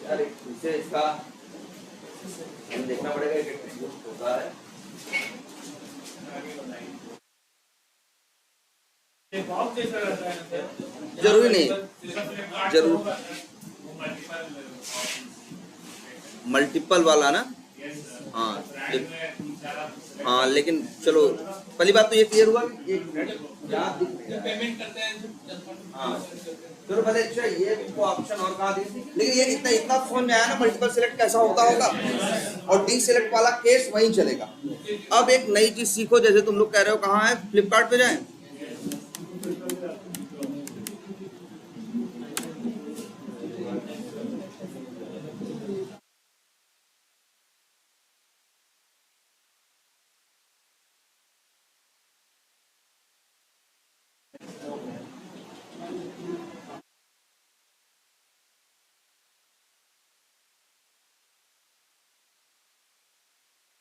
अरे इसे इसका हमें देखना पड़ेगा कि टेक्स्ट होता है। जरूरी नहीं, जरूर मल्टीपल वाला ना, हाँ हाँ, लेकिन चलो पहली बात तो ये क्लियर हुआ कि एक मिनट यहाँ दिख रहा है, पेमेंट करते हैं। हाँ चलो पहले। अच्छा ये तुमको ऑप्शन और कहाँ दी, लेकिन ये इतना इतना फोन में आया ना, मल्टीपल सेलेक्ट कैसा होता होगा, और डी सेलेक्ट वाला केस वहीं चलेगा। अब एक नई चीज सीखो, जैसे तुम लोग कह रहे हो कहाँ है, फ्लिपकार्ट पे जाएं।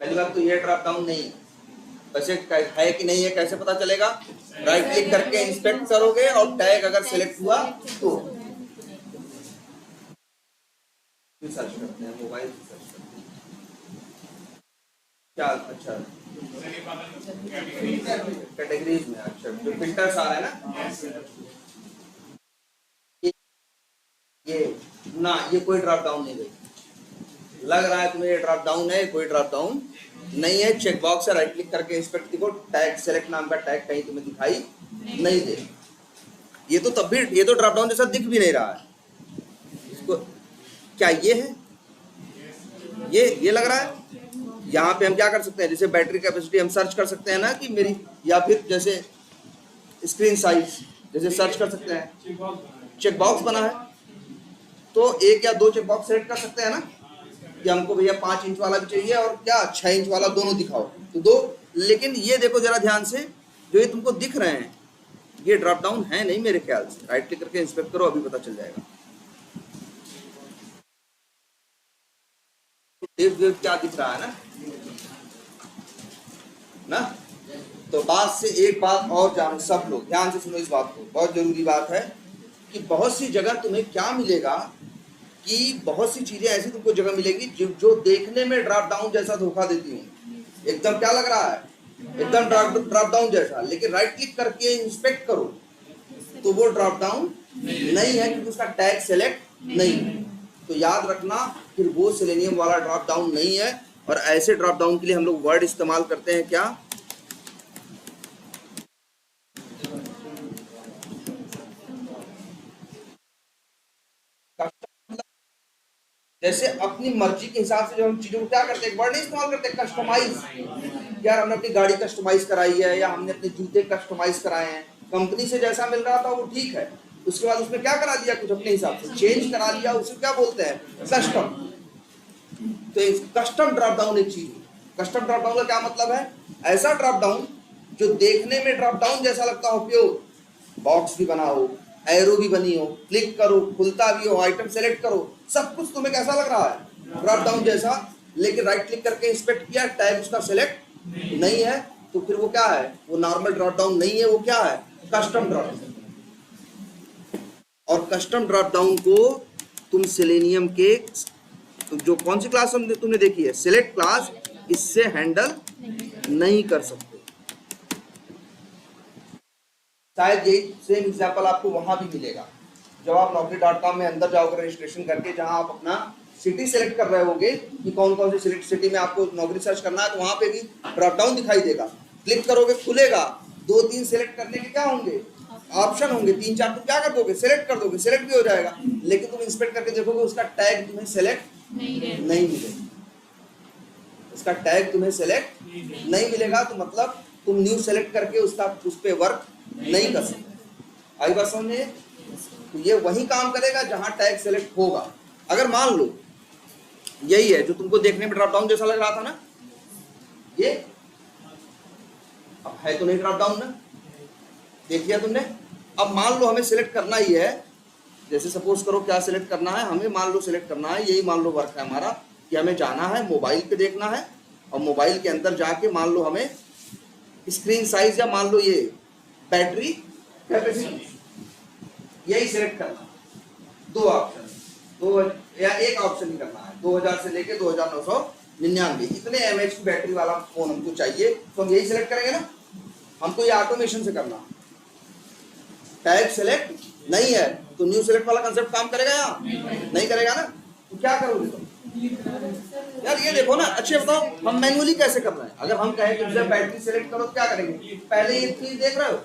पहली बात तो ये ड्रॉप डाउन नहीं है, वैसे है कि नहीं है कैसे पता चलेगा, राइट क्लिक करके इंस्पेक्ट करोगे और टैग अगर सिलेक्ट हुआ तो सर्च करते हैं, मोबाइल से सर्च करते हैं क्या। अच्छा कैटेगरीज में, अच्छा जो फिल्टर्स आ रहा है ना, ये ना, ये कोई ड्रॉप डाउन नहीं है। लग रहा है तुम्हें ये ड्रॉप डाउन है, कोई ड्रॉप डाउन नहीं है। चेक बॉक्स है, राइट क्लिक करके इंस्पेक्ट देखो, टैग सेलेक्ट नाम का टैग कहीं तुम्हें दिखाई नहीं दे। ये तो तब भी, ये तो ड्रॉप डाउन जैसा दिख भी नहीं रहा है इसको। क्या ये है, ये लग रहा है। यहाँ पे हम क्या कर सकते हैं, जैसे बैटरी कैपेसिटी हम सर्च कर सकते हैं ना कि मेरी, या फिर जैसे स्क्रीन साइज जैसे सर्च कर सकते हैं। चेक बॉक्स बना है तो एक या दो चेक बॉक्स सेलेक्ट कर सकते हैं ना कि हमको भैया 5 इंच वाला भी चाहिए और क्या 6 इंच वाला, दोनों दिखाओ तो दो। लेकिन ये देखो जरा ध्यान से, जो ये तुमको दिख रहे हैं ये ड्रॉप डाउन है नहीं मेरे ख्याल से। राइट क्लिक करके इंस्पेक्ट करो, अभी पता चल जाएगा। डिव विव क्या दिख रहा है ना। तो बात से एक बात और जानो, सब लोग ध्यान से सुनो इस बात को, बहुत जरूरी बात है कि बहुत सी जगह तुम्हें क्या मिलेगा कि बहुत सी चीजें ऐसी तुमको जगह मिलेगी जो देखने में ड्रॉप डाउन जैसा धोखा देती हूँ। एकदम क्या लग रहा है, एकदम ड्रॉप डाउन जैसा, लेकिन राइट क्लिक करके इंस्पेक्ट करो तो वो ड्रॉप डाउन नहीं है क्योंकि उसका टैग सेलेक्ट नहीं है। तो याद रखना, फिर वो सेलेनियम वाला ड्रॉप डाउन नहीं है। और ऐसे ड्रॉप डाउन के लिए हम लोग वर्ड इस्तेमाल करते हैं क्या, जैसे अपनी मर्जी के हिसाब से जो हम चीजों को क्या करते हैं, एक वर्ड नहीं इस्तेमाल करते, कस्टमाइज। यार हमने अपनी गाड़ी कस्टमाइज कराई है, या हमने अपने जूते कस्टमाइज कराए हैं, कंपनी से जैसा मिल रहा था वो ठीक है, उसके बाद उसमें क्या करा दिया, कुछ अपने हिसाब से चेंज करा दिया, उसे क्या बोलते हैं, कस्टम। तो कस्टम ड्रॉप डाउन एक चीज है। कस्टम ड्रॉप डाउन का क्या मतलब है, ऐसा ड्रॉप डाउन जो देखने में ड्रॉप डाउन जैसा लगता हो, प्योर बॉक्स भी बना हो, एरो भी बनी हो, क्लिक करो खुलता भी हो, आइटम सेलेक्ट करो, सब कुछ तुम्हें कैसा लग रहा है, ड्रॉप डाउन जैसा। लेकिन राइट क्लिक करके इंस्पेक्ट किया, टैग उसका सेलेक्ट नहीं है, तो फिर वो क्या है, वो नॉर्मल ड्रॉप डाउन नहीं है, वो क्या है, कस्टम ड्रॉप डाउन। और कस्टम ड्रॉप डाउन को तुम सेलेनियम के जो कौन सी क्लास तुमने देखी है, सिलेक्ट क्लास, इससे हैंडल नहीं कर सकते। शायद यही सेम एग्जांपल आपको वहां भी मिलेगा जब आप naukri.com में अंदर जाओगे रजिस्ट्रेशन करके, जहां आप अपना सिटी सेलेक्ट कर रहे होगे कि कौन कौन सी सिटी में आपको नौकरी सर्च करना है, तो वहां पे भी ड्रॉप डाउन दिखाई देगा, क्लिक करोगे खुलेगा, 2-3 सेलेक्ट करने के क्या होंगे, ऑप्शन होंगे, 3-4 तुम क्या कर दोगे, सेलेक्ट कर दोगे, सेलेक्ट भी हो जाएगा, लेकिन तुम इंस्पेक्ट करके देखोगे उसका टैग तुम्हें सेलेक्ट नहीं मिलेगा, उसका टैग तुम्हें सेलेक्ट नहीं मिलेगा, तो मतलब तुम न्यू सेलेक्ट करके उसका उस पर वर्क नहीं कर सकते। आई बात समझ में? तो ये वही काम करेगा जहां टैग सेलेक्ट होगा। अगर मान लो यही है जो तुमको देखने में ड्रॉप डाउन जैसा लग रहा था ना, ये अब है तो नहीं ड्रॉप डाउन ना, देख लिया तुमने। अब मान लो हमें सिलेक्ट करना ही है, जैसे सपोज करो क्या सिलेक्ट करना है हमें, मान लो सिलेक्ट करना है, यही मान लो वर्क है हमारा कि हमें जाना है मोबाइल पे देखना है, और मोबाइल के अंदर जाके मान लो हमें स्क्रीन साइज या मान लो ये बैटरी कैपेसिटी, यही सिलेक्ट करना है। 2 ऑप्शन, 2 या एक ऑप्शन ही करना है, 2000 से लेके 2999 इतने mAh की बैटरी वाला फोन हमको चाहिए, तो हम यही सिलेक्ट करेंगे ना। हमको ये ऑटोमेशन से करना, टैग सेलेक्ट नहीं है तो न्यू सेलेक्ट वाला कंसेप्ट काम करेगा या नहीं करेगा ना, तो क्या करोगे तुम? यार ये देखो ना, अच्छे बताओ हम मैन्युअली कैसे कर रहे हैं। अगर हम कहें कि जब बैटरी सेलेक्ट करो तो क्या करेंगे, पहले ये चीज देख रहे हो,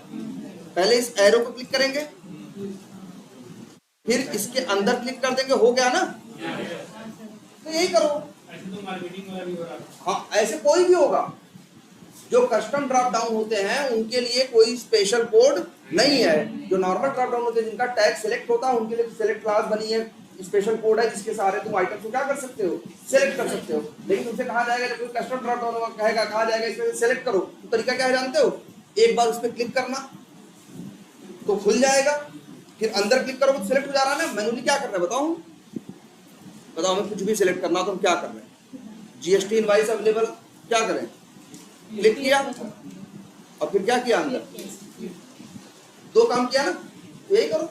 पहले इस एरो को क्लिक करेंगे, फिर इसके अंदर क्लिक कर देंगे, हो गया ना। तो यही करो, हाँ ऐसे कोई भी होगा। जो कस्टम ड्रॉप डाउन होते हैं उनके लिए कोई स्पेशल कोड नहीं है, जो नॉर्मल ड्रॉप डाउन होते हैं जिनका टैग सेलेक्ट होता है उनके लिए सिलेक्ट क्लास बनी है, स्पेशल कोड है जिसके सहारे तुम आइटम को क्या कर सकते हो, सेलेक्ट कर सकते हो। लेकिन तुमसे कहा जाएगा जब कोई कस्टम ड्रॉप डाउन कहेगा, कहा जाएगा इसमें सेलेक्ट करो, तो तरीका क्या है जानते हो, एक बार उस पर क्लिक करना तो खुल जाएगा, फिर अंदर क्लिक करोगे तो सिलेक्ट हो जा रहा है ना। मैनुअली क्या करना है बताओ, बताओ हमें कुछ भी सिलेक्ट करना तो हम क्या कर रहे हैं, जीएसटी इनवॉइस अवेलेबल, क्या करें, क्लिक किया और फिर क्या किया, अंदर 2 काम किया ना, तो यही करो।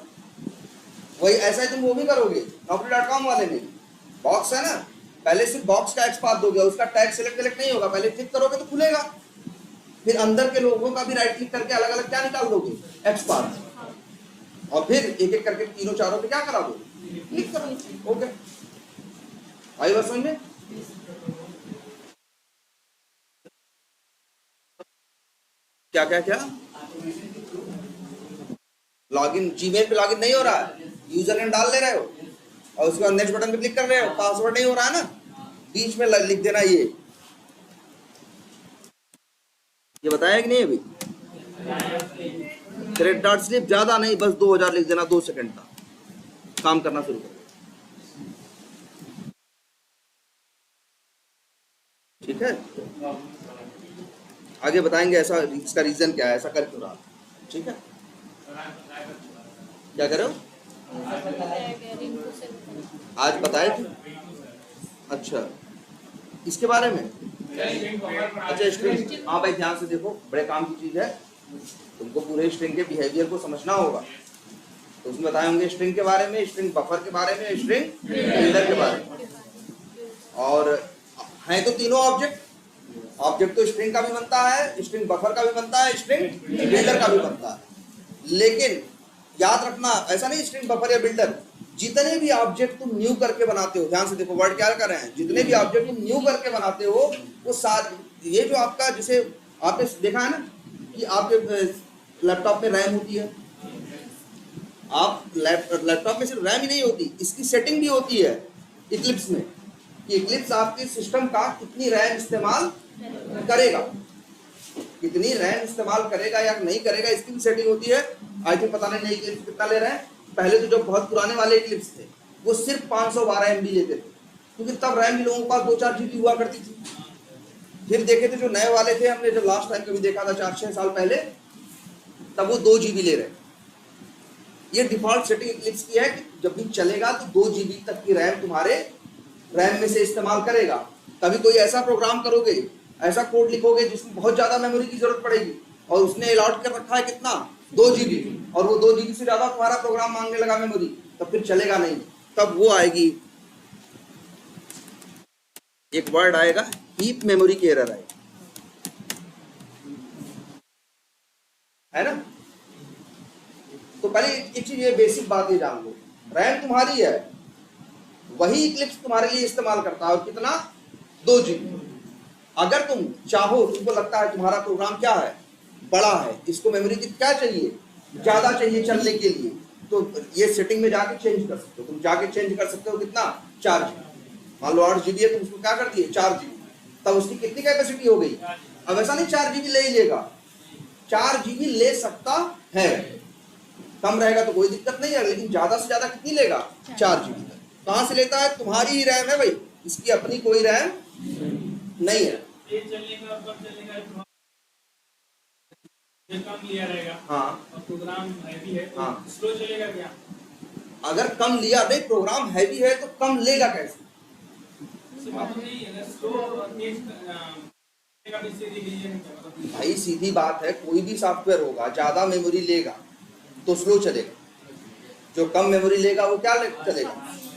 वही ऐसा ही तुम वो भी करोगे naukri.com वाले में, बॉक्स है ना, पहले सिर्फ बॉक्स का एक्सपाथ दोगे, उसका टैग सेलेक्ट नहीं होगा, पहले क्लिक करोगे तो खुलेगा, फिर अंदर के लोगों का भी राइट क्लिक करके अलग अलग क्या निकाल दोगे, एक्सपाथ, और फिर एक एक करके तीनों चारों पे क्या करा दो, क्लिक करो, ओके। आई बात समझ में? क्या क्या क्या लॉगिन, जीमेल पे लॉगिन नहीं हो रहा है, यूजर नेम डाल ले रहे हो और उसके बाद नेक्स्ट बटन पे क्लिक कर रहे हो, पासवर्ड नहीं हो रहा है ना, बीच में लिख देना ये बताया कि नहीं अभी, थ्रेड डॉट स्लिप ज्यादा नहीं, बस 2000 लिख देना, 2 सेकंड का काम करना शुरू करो, ठीक है। आगे बताएंगे ऐसा, इसका रीजन क्या है, ऐसा कर क्यों रहा, ठीक है। क्या कर रहे हो, आज बताए थे, अच्छा इसके बारे में, अच्छा स्ट्रिंग, हाँ भाई ध्यान से देखो, बड़े काम की चीज है, तुमको पूरे स्ट्रिंग के बिहेवियर को समझना होगा। तो उसमें बताए होंगे स्ट्रिंग के बारे में, स्ट्रिंग बफर के बारे में, स्ट्रिंग बिल्डर के बारे में, और हैं तो तीनों ऑब्जेक्ट, ऑब्जेक्ट तो स्ट्रिंग का भी बनता है, स्ट्रिंग बफर का भी बनता है, स्ट्रिंग बिल्डर का भी बनता है। लेकिन याद रखना ऐसा नहीं स्ट्रिंग बफर या बिल्डर, जितने भी ऑब्जेक्ट तुम न्यू करके बनाते हो, ध्यान से देखो वर्ड क्या कर रहे हैं, जितने भी ऑब्जेक्ट तुम न्यू करके बनाते हो वो सारे, ये जो आपका जिसे आपने देखा है ना कि आपके लैपटॉप में रैम होती है, आप लैपटॉप में सिर्फ रैम ही नहीं होती, इसकी सेटिंग भी होती है इक्लिप्स में कि इक्लिप्स आपके सिस्टम का कितनी रैम इस्तेमाल करेगा, कितनी रैम इस्तेमाल करेगा या नहीं करेगा, इसकी भी सेटिंग होती है। आई थिंक पता नहीं नई इक्लिप्स कितना ले रहे हैं। पहले तो जब बहुत पुराने वाले इक्लिप्स थे वो सिर्फ 512 MB लेते थे, क्योंकि तब रैम भी लोगों के पास 2-4 GB हुआ करती थी। फिर देखे थे जो नए वाले थे, हमने जब लास्ट टाइम कभी देखा था 4-6 साल पहले, तब वो 2 GB ले रहे। ये डिफॉल्ट सेटिंग इक्लिप्स की है कि जब भी चलेगा तो 2 GB तक की रैम तुम्हारे रैम में से इस्तेमाल करेगा। कभी कोई ऐसा प्रोग्राम करोगे, ऐसा कोड लिखोगे जिसमें बहुत ज्यादा मेमोरी की जरूरत पड़ेगी और उसने अलॉट कर रखा है कितना 2 GB, और वो 2 GB से ज्यादा तुम्हारा प्रोग्राम मांगने लगा मेमोरी, तब फिर चलेगा नहीं। तब वो आएगी, एक वर्ड आएगा हीप मेमोरी की एरर आएगी, है ना। तो पहले एक चीज ये बेसिक बात ये जान लो, रैम तुम्हारी है, वही इक्लिप्स तुम्हारे लिए इस्तेमाल करता है, और कितना 2 GB। अगर तुम चाहो, तुमको लगता है तुम्हारा प्रोग्राम क्या है बड़ा है, इसको मेमोरी की क्या चाहिए ज्यादा चाहिए चलने के लिए, तो ये सेटिंग में जाके चेंज कर सकते हो। तुम जाके चेंज कर सकते हो कितना 4 GB। मान लो 8 GB है, तुम उसको क्या कर दिए 4 GB, तब उसकी कितनी कैपेसिटी हो गई। अब ऐसा नहीं 4 GB ले ही लेगा, 4 GB ले सकता है, कम रहेगा तो कोई दिक्कत नहीं है, लेकिन ज्यादा से ज्यादा कितनी लेगा 4 GB। कहां से लेता है, तुम्हारी ही रैम है भाई, इसकी अपनी कोई रैम नहीं है। कम लिया रहेगा, हाँ, और प्रोग्राम हैवी है तो हाँ, स्लो चलेगा क्या? अगर कम लिया, भाई प्रोग्राम हैवी है तो कम लेगा कैसे। भाई सीधी बात है, कोई भी सॉफ्टवेयर होगा ज्यादा मेमोरी लेगा तो स्लो चलेगा, जो कम मेमोरी लेगा वो क्या चलेगा,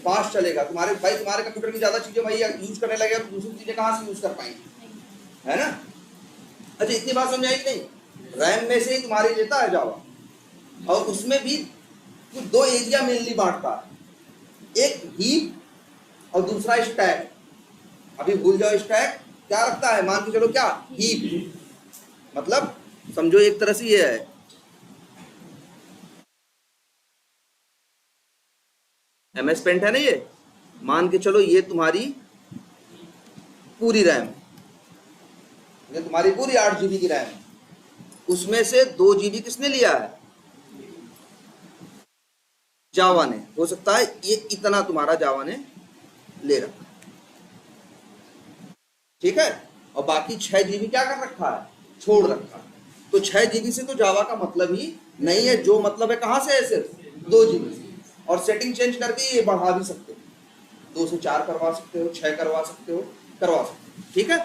फास्ट चलेगा। तुम्हारे भाई तुम्हारे कंप्यूटर की ज्यादा चीजें भाई यूज करने लगे तो दूसरी चीजें कहाँ से यूज कर पाएंगे, है ना। अच्छा इतनी बात समझ आई कि नहीं, रैम में से ही तुम्हारी लेता है जावा, और उसमें भी कुछ 2 एरिया मेनली बांटता है, एक हीप और दूसरा स्टैक। अभी भूल जाओ स्टैक क्या रखता है, मान के चलो क्या हीप, मतलब समझो एक तरह से ये है MS पेंट है ना, ये मान के चलो ये तुम्हारी पूरी रैम, ये तुम्हारी पूरी 8 GB की रैम, उसमें से 2 GB किसने लिया है, जावा ने। हो सकता है ये इतना तुम्हारा जावा ने ले रखा, ठीक है, और बाकी 6 GB क्या कर रखा है, छोड़ रखा है। तो 6 GB से तो जावा का मतलब ही नहीं है, जो मतलब है कहां से है, सिर्फ 2 GB से। और सेटिंग चेंज करके ये बढ़ा भी सकते हो, 2 से 4 करवा सकते हो, 6 करवा सकते हो, करवा सकते हो, ठीक है।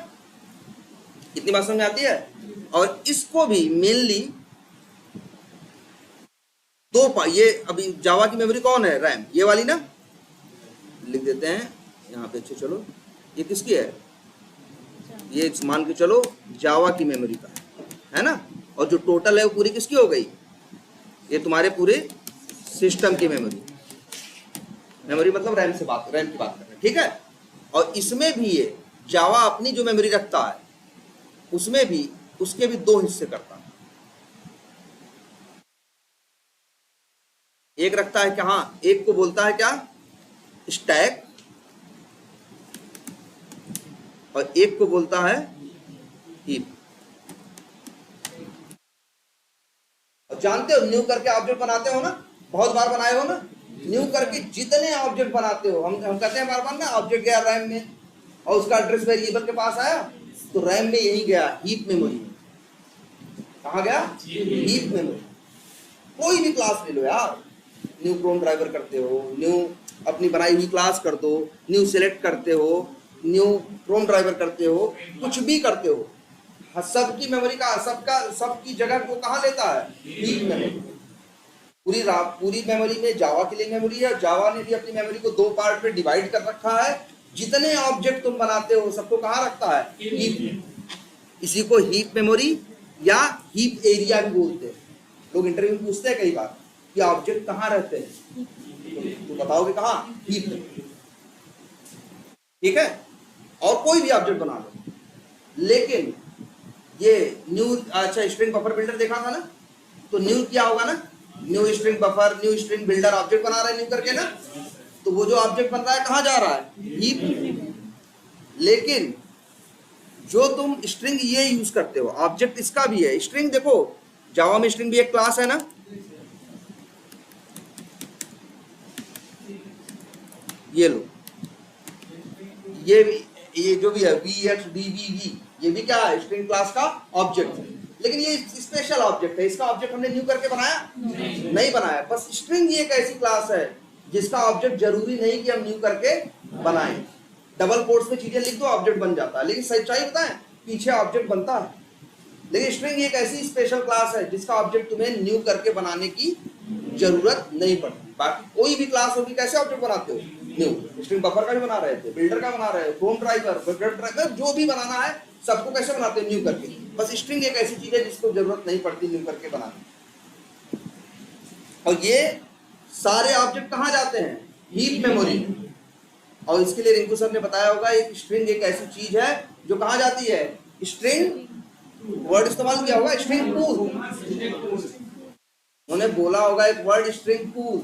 इतनी बात समझ में आती है। और इसको भी मेनली ये अभी जावा की मेमोरी कौन है, रैम, ये वाली ना, लिख देते हैं यहाँ पे। अच्छा चलो, ये किसकी है, ये मान के चलो जावा की मेमोरी का है ना, और जो टोटल है वो पूरी किसकी हो गई, ये तुम्हारे पूरे सिस्टम की मेमोरी, मेमोरी मतलब रैम की बात कर रहे हैं, ठीक है। और इसमें भी ये जावा अपनी जो मेमोरी रखता है उसमें भी उसके भी 2 हिस्से करता है। एक रखता है क्या, एक को बोलता है क्या स्टैक, और एक को बोलता है हीप। और जानते हो न्यू करके ऑब्जेक्ट बनाते हो ना, बहुत बार बनाए हो ना, न्यू करके जितने ऑब्जेक्ट बनाते हो, हम कहते हैं बार बार ना, ऑब्जेक्ट गया रैम में और उसका एड्रेस वेरिएबल के पास आया तो रैम में यही गया, हीप मेमोरी में। कहा गया, हीप मेमोरी। कोई भी क्लास ले लो यार, न्यू क्रोम ड्राइवर करते हो, न्यू अपनी बनाई हुई क्लास कर दो, न्यू सेलेक्ट करते हो, न्यू क्रोम ड्राइवर करते हो, कुछ भी करते हो, सबकी मेमोरी का सबकी जगह को कहाँ लेता है, हीप मेमोरी। पूरी मेमोरी में जावा के लिए मेमोरी है, जावा ने भी अपनी मेमोरी को 2 पार्ट में डिवाइड कर रखा है। जितने ऑब्जेक्ट तुम बनाते हो सबको कहाँ रखता है, हीप। इसी को हीप मेमोरी या हीप एरिया भी बोलते हैं। लोग इंटरव्यू में पूछते हैं कई बार कि ऑब्जेक्ट कहाँ रहते हैं, तो बताओगे कहाँ, हीप में, ठीक है। और कोई भी ऑब्जेक्ट बना लो, लेकिन ये न्यू, अच्छा स्ट्रिंग बफर बिल्डर देखा था ना, तो न्यू क्या होगा ना, new string buffer, new string builder object बना रहे हैं न्यू करके ना, तो वो जो ऑब्जेक्ट बन रहा है कहाँ जा रहा है, हीप में। लेकिन जो तुम स्ट्रिंग ये यूज करते हो, ऑब्जेक्ट इसका भी है। स्ट्रिंग देखो, जावा में स्ट्रिंग भी एक क्लास है ना, ये लो, ये जो भी है VXDVV, ये भी क्या है, स्ट्रिंग क्लास का ऑब्जेक्ट है। लेकिन ये स्पेशल ऑब्जेक्ट है, इसका ऑब्जेक्ट हमने न्यू करके बनाया नहीं बनाया। बस स्ट्रिंग ये एक ऐसी क्लास है जिसका ऑब्जेक्ट जरूरी नहीं कि हम न्यू करके बनाएं। डबल कोट्स में चीजें लिख दो, ऑब्जेक्ट बन जाता है। लेकिन सच्चाई बताएं, पीछे ऑब्जेक्ट बनता है। लेकिन स्ट्रिंग एक ऐसी स्पेशल क्लास है जिसका ऑब्जेक्ट तुम्हें न्यू करके बनाने की जरूरत नहीं पड़ती। बाकी कोई भी क्लास होगी, कैसे ऑब्जेक्ट बनाते हो, न्यू। स्ट्रिंग बफर का भी बना रहे थे, बिल्डर का बना रहे हो, होम ड्राइवर, वेब ड्राइवर, जो भी बनाना है सबको कैसे बनाते हैं, न्यू करके। बस स्ट्रिंग एक ऐसी चीज है जिसको जरूरत नहीं पड़ती न्यू करके बनाने। और ये सारे ऑब्जेक्ट कहाँ जाते हैं, हीप मेमोरी में। और इसके लिए रिंकू सर ने बताया होगा, एक स्ट्रिंग एक ऐसी चीज है जो कहाँ जाती है, स्ट्रिंग वर्ड इस्तेमाल किया होगा, स्ट्रिंग पूल। उन्होंने बोला होगा एक वर्ड, स्ट्रिंग पूल।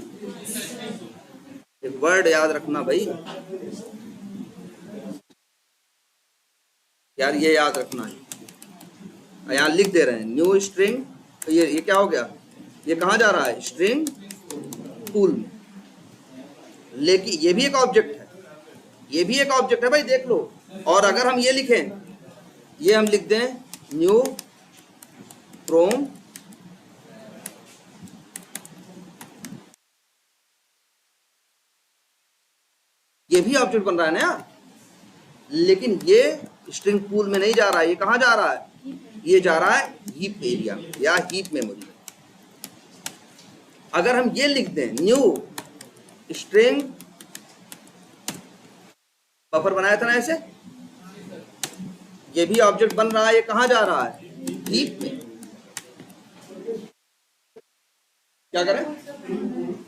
एक वर्ड याद रखना भाई यार, ये याद रखना है। यहाँ लिख दे रहे हैं न्यू स्ट्रिंग, तो ये क्या हो गया, ये कहाँ जा रहा है, स्ट्रिंग पूल में। लेकिन ये भी एक ऑब्जेक्ट है, ये भी एक ऑब्जेक्ट है भाई, देख लो। और अगर हम ये लिखें, ये हम लिख दें न्यू फ्रॉम ये भी ऑब्जेक्ट बन रहा है ना यार। लेकिन ये स्ट्रिंग पूल में नहीं जा रहा है, ये कहाँ जा रहा है, ये जा रहा है हीप एरिया या हीप मेमोरी। अगर हम ये लिख दें न्यू स्ट्रिंग बफर, बनाया था ना ऐसे, ये भी ऑब्जेक्ट बन रहा है, ये कहाँ जा रहा है, हीप में। क्या करें,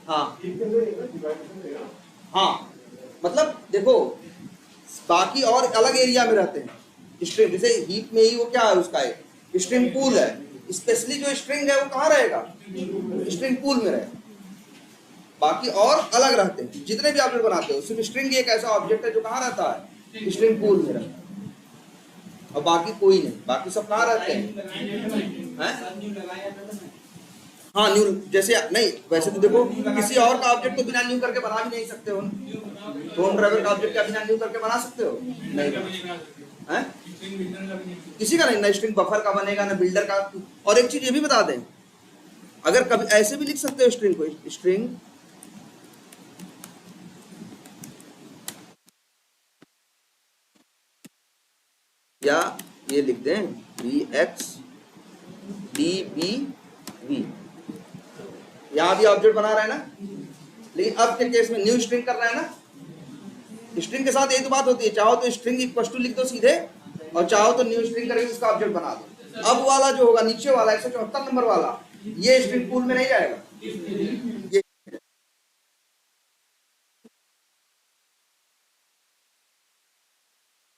हाँ हाँ, मतलब देखो बाकी और अलग एरिया में रहते हैं स्ट्रिंग, जैसे हीप में ही वो क्या है, उसका एक स्ट्रिंग पूल है। स्पेशली जो स्ट्रिंग है वो कहाँ रहेगा, स्ट्रिंग पूल में रहेगा। बाकी और अलग रहते हैं, जितने भी ऑब्जेक्ट बनाते हो, सिर्फ स्ट्रिंग एक ऐसा ऑब्जेक्ट है जो कहाँ रहता है, स्ट्रिंग पूल में रहता है। और बाकी कोई नहीं, बाकी सब कहाँ रहते हैं, हाँ न्यू। जैसे नहीं, वैसे तो देखो किसी और का ऑब्जेक्ट तो बिना न्यू करके बना भी नहीं सकते हो। होम ड्राइवर का ऑब्जेक्ट क्या बिना न्यू करके बना सकते हो, नहीं है, किसी का नहीं, ना स्ट्रिंग बफर का बनेगा, ना बिल्डर का। और एक चीज ये भी बता दें, अगर कभी ऐसे भी लिख सकते हो स्ट्रिंग को, स्ट्रिंग या ये लिख दें VXDBV, यहां भी ऑब्जेक्ट बना रहा है ना। लेकिन अब के केस में न्यू स्ट्रिंग कर रहा है ना, स्ट्रिंग के साथ यही तो बात होती है, चाहो तो स्ट्रिंग इक्वल टू लिख दो सीधे, और चाहो तो न्यू स्ट्रिंग करके उसका ऑब्जेक्ट बना दो। अब वाला जो होगा नीचे वाला 174 नंबर वाला, ये स्ट्रिंग पूल में नहीं जाएगा, ये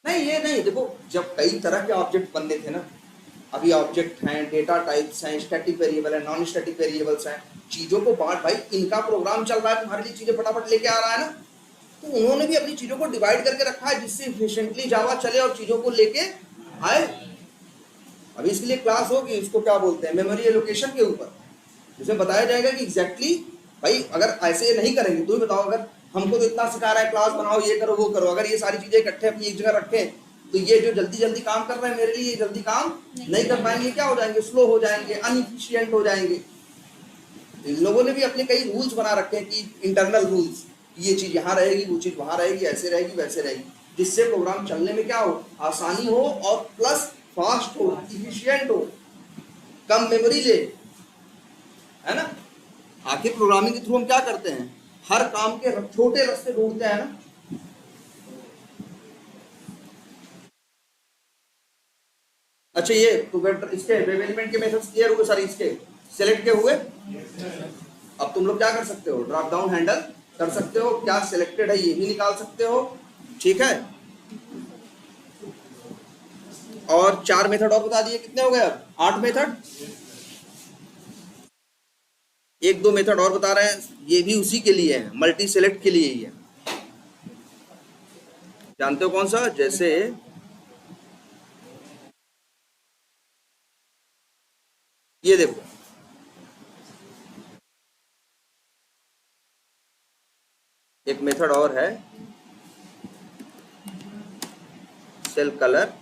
नहीं, ये नहीं। देखो जब कई तरह के ऑब्जेक्ट बनने थे ना, अभी ऑब्जेक्ट हैं, डेटा टाइप्स हैं, स्टैटिक वेरिएबल है, नॉन स्टैटिक वेरिएबल्स हैं, चीजों को बांट, भाई इनका प्रोग्राम चल रहा है, तुम्हारे लिए चीजें फटाफट लेके आ रहा है ना, तो उन्होंने भी अपनी चीजों को डिवाइड करके रखा है जिससे एफिशिएंटली जावा चले और चीजों को लेके आए। अभी इसके लिए क्लास होगी, इसको क्या बोलते हैं, मेमोरी एलोकेशन के ऊपर, जिसमें बताया जाएगा कि एग्जैक्टली भाई अगर ऐसे नहीं करेंगे, तुम बताओ, अगर हमको तो इतना सिखा रहा है क्लास बनाओ, ये करो वो करो, अगर ये सारी चीजें इकट्ठे अपनी एक जगह रखें, तो ये जो जल्दी जल्दी काम कर रहे हैं मेरे लिए, जल्दी काम नहीं कर पाएंगे, क्या हो जाएंगे, स्लो हो जाएंगे, अनइफिशियंट हो जाएंगे। इन लोगों ने भी अपने कई रूल्स बना रखे हैं कि इंटरनल रूल्स, ये चीज यहाँ रहेगी, वो चीज वहां रहेगी, ऐसे रहेगी वैसे रहेगी, जिससे प्रोग्राम चलने में क्या हो, आसानी हो, और प्लस फास्ट हो, इफिशियंट हो, कम मेमोरी ले, है ना। आखिर प्रोग्रामिंग के थ्रू हम क्या करते हैं, हर काम के छोटे रास्ते ढूंढते हैं ना। अच्छा, ये तो इसके वेब एलिमेंट के मेथड्स क्लियर हुए सारे, इसके सेलेक्ट के हुए। अब तुम लोग क्या कर सकते हो, ड्रॉप डाउन हैंडल कर सकते हो, क्या सिलेक्टेड है ये भी निकाल सकते हो, ठीक है। और 4 मेथड और बता दिए, कितने हो गए अब, 8 मेथड। 1-2 मेथड और बता रहे हैं, ये भी उसी के लिए है, मल्टी सेलेक्ट के लिए ही है। जानते हो कौन सा? जैसे ये देखो, एक मेथड और है, सेल कलर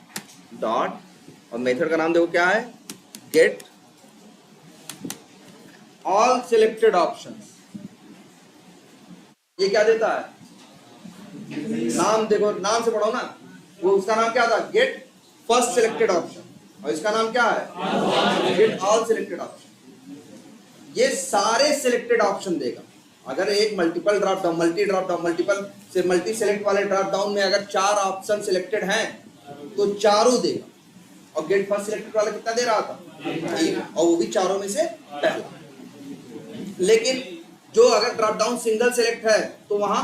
डॉट, और मेथड का नाम देखो क्या है, गेट ऑल सिलेक्टेड ऑप्शंस। ये क्या देता है? नाम देखो, नाम से पढ़ो ना, वो उसका नाम क्या था? गेट फर्स्ट सिलेक्टेड ऑप्शन, और इसका नाम क्या है? Get all selected option. ये सारे सिलेक्टेड ऑप्शन देगा। अगर एक multiple drop down, multi drop down, multiple से मल्टी सेलेक्ट वाले ड्रॉप डाउन में अगर 4 ऑप्शन सिलेक्टेड हैं तो चारों देगा। और गेट फर्स्ट सिलेक्टेड वाला कितना दे रहा था? 1, और वो भी चारों में से पहला। लेकिन जो अगर ड्रॉप डाउन सिंगल सेलेक्ट है तो वहां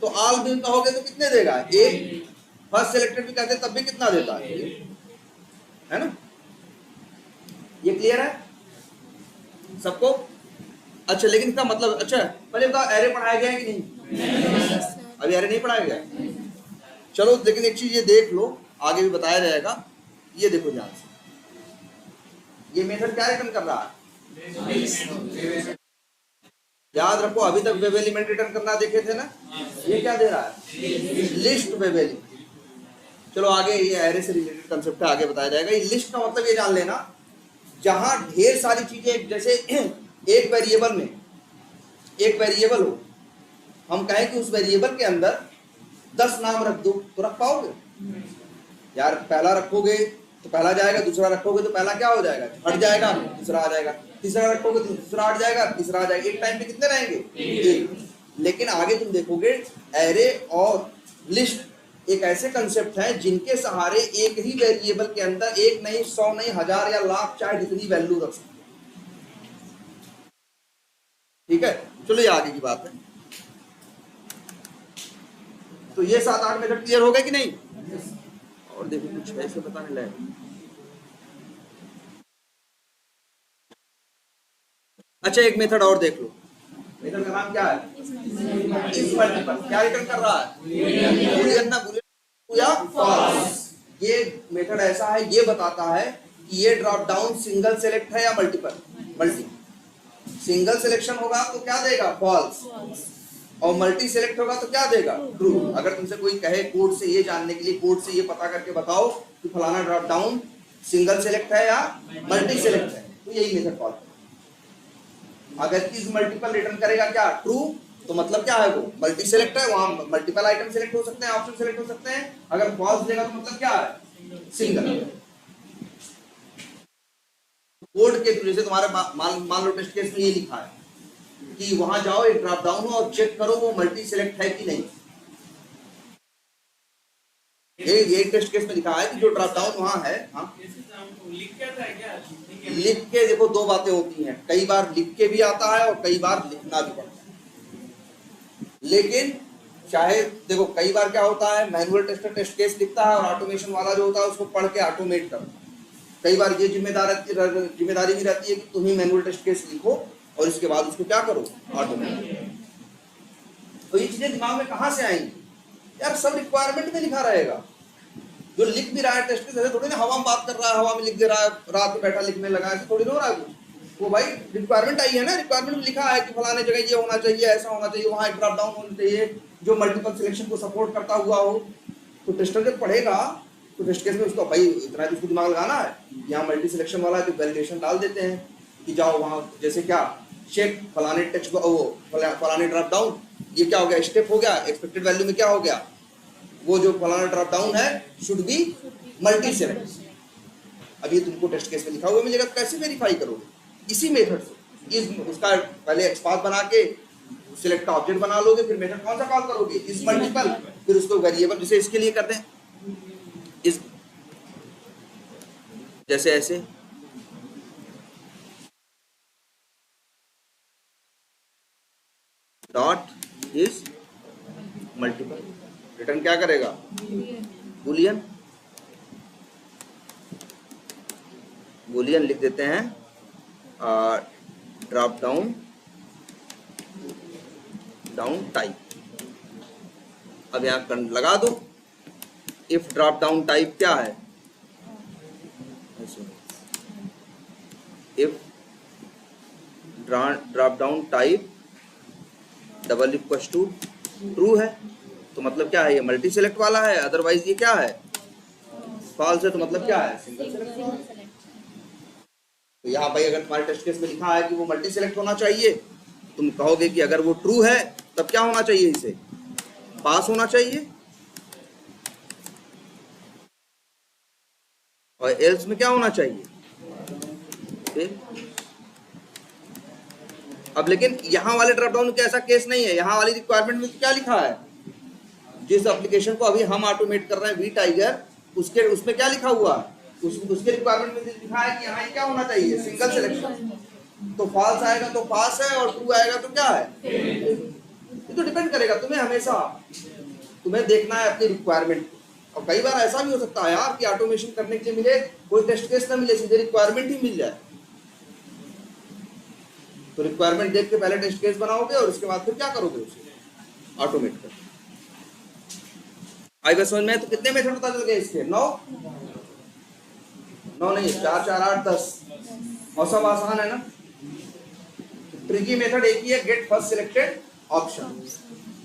तो ऑल भी कहोगे तो कितने देगा? 1। फर्स्ट सिलेक्टेड भी कहते तब भी कितना देता है ना? ये क्लियर है सबको? अच्छा, लेकिन इसका मतलब, अच्छा पहले बताओ, एरे पढ़ाया गया है कि नहीं? अभी एरे नहीं पढ़ाया गया। चलो, लेकिन एक चीज ये देख लो, आगे भी बताया जाएगा। ये देखो ध्यान से, ये मेथड क्या रिटर्न कर रहा है? याद रखो, अभी तक वेब एलिमेंट रिटर्न करना देखे थे ना, ये क्या दे रहा है? List web element. चलो आगे, ये एरे से रिलेटेड कंसेप्ट है, आगे बताया जाएगा। ये लिस्ट का मतलब ये जान लेना, जहां ढेर सारी चीजें, जैसे एक वेरिएबल में एक वेरिएबल हो, हम कहें कि उस वेरिएबल के अंदर 10 नाम रख दो, तो रख पाओगे यार? पहला रखोगे तो पहला जाएगा, दूसरा रखोगे तो पहला क्या हो जाएगा? हट जाएगा, दूसरा आ जाएगा, तीसरा रखोगे तो दूसरा हट जाएगा, तीसरा आ जाएगा। एक टाइम पे कितने रहेंगे? 1। लेकिन आगे तुम देखोगे, एरे और लिस्ट एक ऐसे कंसेप्ट है जिनके सहारे एक ही वेरिएबल के अंदर 1 नहीं, 100 नहीं, 1000 या लाख, चाहे जितनी वैल्यू रख सकते। ठीक है, चलो ये आगे की बात है। तो ये 7-8 मेथड क्लियर हो गए कि नहीं? और देखो कुछ ऐसे बताने लगे। अच्छा, एक मेथड और देख लो, मेथड का नाम क्या है? इस मल्टीपल। क्या रिटर्न कर रहा है? बूलियन ना, बूलियन या फॉल्स। ये मेथड ऐसा है, ये बताता है कि ये ड्रॉप डाउन सिंगल सेलेक्ट है या मल्टीपल। मल्टी सिंगल सिलेक्शन होगा तो क्या देगा? फॉल्स। और मल्टी सेलेक्ट होगा तो क्या देगा? ट्रू। अगर तुमसे कोई कहे कोड से ये जानने के लिए, कोड से ये पता करके बताओ कि फलाना ड्रॉप डाउन सिंगल सेलेक्ट है या मल्टी सेलेक्ट है, तो यही मेथड कॉल करेगा। अगर इज मल्टीपल रिटर्न करेगा क्या? ट्रू, तो मतलब क्या है? वो मल्टी सेलेक्ट है, वहां मल्टीपल आइटम सेलेक्ट हो सकते हैं, ऑप्शन सेलेक्ट हो सकते हैं। अगर फॉल्स देगा तो मतलब क्या है? सिंगल। कोड के थ्रू, जैसे तुम्हारे मान लो टेस्ट केस में ये लिखा है कि वहां जाओ, एक ड्रॉप डाउन हो और चेक करो वो मल्टी सेलेक्ट है कि नहीं। ये टेस्ट केस में लिखा है कि जो ड्रॉप डाउन वहां है, हाँ, लिख के देखो, 2 बातें होती हैं, कई बार लिख के भी आता है और कई बार लिखना भी पड़ता है। लेकिन चाहे देखो, कई बार क्या होता है, मैनुअल टेस्टर टेस्ट केस लिखता है और ऑटोमेशन वाला जो होता है उसको पढ़ के ऑटोमेट करता है। कई बार ये जिम्मेदारी भी रहती है कि तुम ही मैनुअल टेस्ट केस लिखो और इसके बाद उसको क्या करो? ऑटोमेट। तो ये चीजें दिमाग में कहां से आएंगी यार? सब रिक्वायरमेंट में लिखा रहेगा। जो लिख भी रहा है टेस्ट केस, ऐसे थोड़ी ना हवा में बात कर रहा है, हवा में लिख दे रहा है, रात में बैठा लिखने लगा, ऐसे थोड़ी ना हो रहा है। वो भाई रिक्वायरमेंट आई है ना, रिक्वायरमेंट में लिखा है कि फलाने जगह ये होना चाहिए, ऐसा होना चाहिए, वहां एक ड्रॉप डाउन होना चाहिए जो मल्टीपल सिलेक्शन को सपोर्ट करता हुआ हो। तो टेस्टर जब पढ़ेगा तो टेस्ट केस में उसको भाई इतना उसको दिमाग लगाना है। यहाँ मल्टी सिलेक्शन वाला तो वैलिडेशन डाल देते हैं कि जाओ वहां, जैसे क्या, चेक फलाने टेक्स्ट वो फलाने ड्रॉप डाउन, ये क्या हो गया? स्टेप हो गया, एक्सपेक्टेड वैल्यू में क्या हो गया? वो जो फलाना ड्रॉप डाउन है शुड बी मल्टी सेलेक्ट। अब ये तुमको टेस्ट केस में लिखा हुआ मिलेगा, तो कैसे वेरीफाई करोगे? इसी मेथड से। उसका पहले एक्सपाथ बना के सिलेक्ट का ऑब्जेक्ट बना लोगे, फिर मेथड कौन सा कॉल करोगे? इस मल्टीपल, फिर उसको वेरिएबल, जैसे इसके लिए कर दें, इस जैसे ऐसे डॉट इज मल्टीपल, रिटर्न क्या करेगा? बूलियन। बूलियन लिख देते हैं, ड्रॉप डाउन टाइप। अब यहाँ लगा दो, इफ ड्रॉप डाउन टाइप क्या है, if drop down type double equal to true है तो मतलब क्या है, ये मल्टी सेलेक्ट वाला है, अदरवाइज ये क्या है, फॉल्स है, तो मतलब क्या है, सिंगल सेलेक्ट वाला। तो यहाँ भाई अगर तुम्हारे टेस्ट केस में लिखा है कि वो मल्टी सेलेक्ट होना चाहिए, तुम कहोगे कि अगर वो ट्रू है तब क्या होना चाहिए, इसे पास होना चाहिए, और एल्स में क्या होना चाहिए फिर। अब लेकिन यहाँ वाले ड्रॉप डाउन का ऐसा केस नहीं है, यहाँ वाली रिक्वायरमेंट में तो क्या लिखा है, जिस एप्लीकेशन को अभी हम ऑटोमेट कर रहे हैं वी टाइगर, उसके उसमें क्या लिखा हुआ है, उसके रिक्वायरमेंट में लिखा है कि यहाँ क्या होना चाहिए, सिंगल सिलेक्शन। तो फॉल्स आएगा तो पास है, और ट्रू आएगा तो क्या है, ये तो डिपेंड करेगा तुम्हें, हमेशा तुम्हें देखना है अपनी रिक्वायरमेंट। और कई बार ऐसा भी हो सकता है यार कि ऑटोमेशन करने के लिए मिले कोई टेस्ट केस ना मिले, सीधे रिक्वायरमेंट ही मिल जाए। तो रिक्वायरमेंट देख के पहले टेस्ट केस बनाओगे और उसके बाद फिर क्या करोगे, उसे ऑटोमेट कर। आई बस समझ में। तो कितने मेथड पता चल गए इसके, 9 नहीं, 4 4 8 10, और सब आसान है ना। ट्रिकी मेथड एक ही है, गेट फर्स्ट सिलेक्टेड ऑप्शन,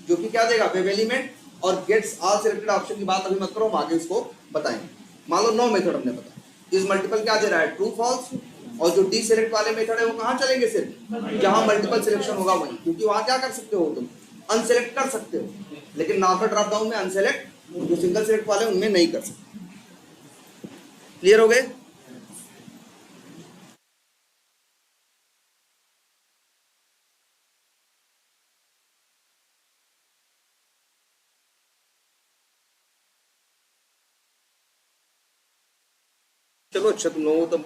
जो कि क्या देगा, वेब एलिमेंट, और गेट्स ऑल सिलेक्टेड ऑप्शन की बात अभी मत करो, हम आगे उसको बताएंगे। मान लो 9 मेथड हमने बताया, इस मल्टीपल क्या दे रहा है, ट्रू फॉल्स, और जो डी सिलेक्ट वाले मेथड है वो कहाँ चलेंगे, सिर्फ जहां मल्टीपल सिलेक्शन होगा वहीं, क्योंकि वहां क्या कर सकते हो तुम, अनसेलेक्ट कर सकते हो, लेकिन नाउट ड्रॉप डाउन में अनसेलेक्ट, जो सिंगल सिलेक्ट वाले उनमें नहीं कर सकते। क्लियर हो गए। चलो अच्छा, तुम लोगों तो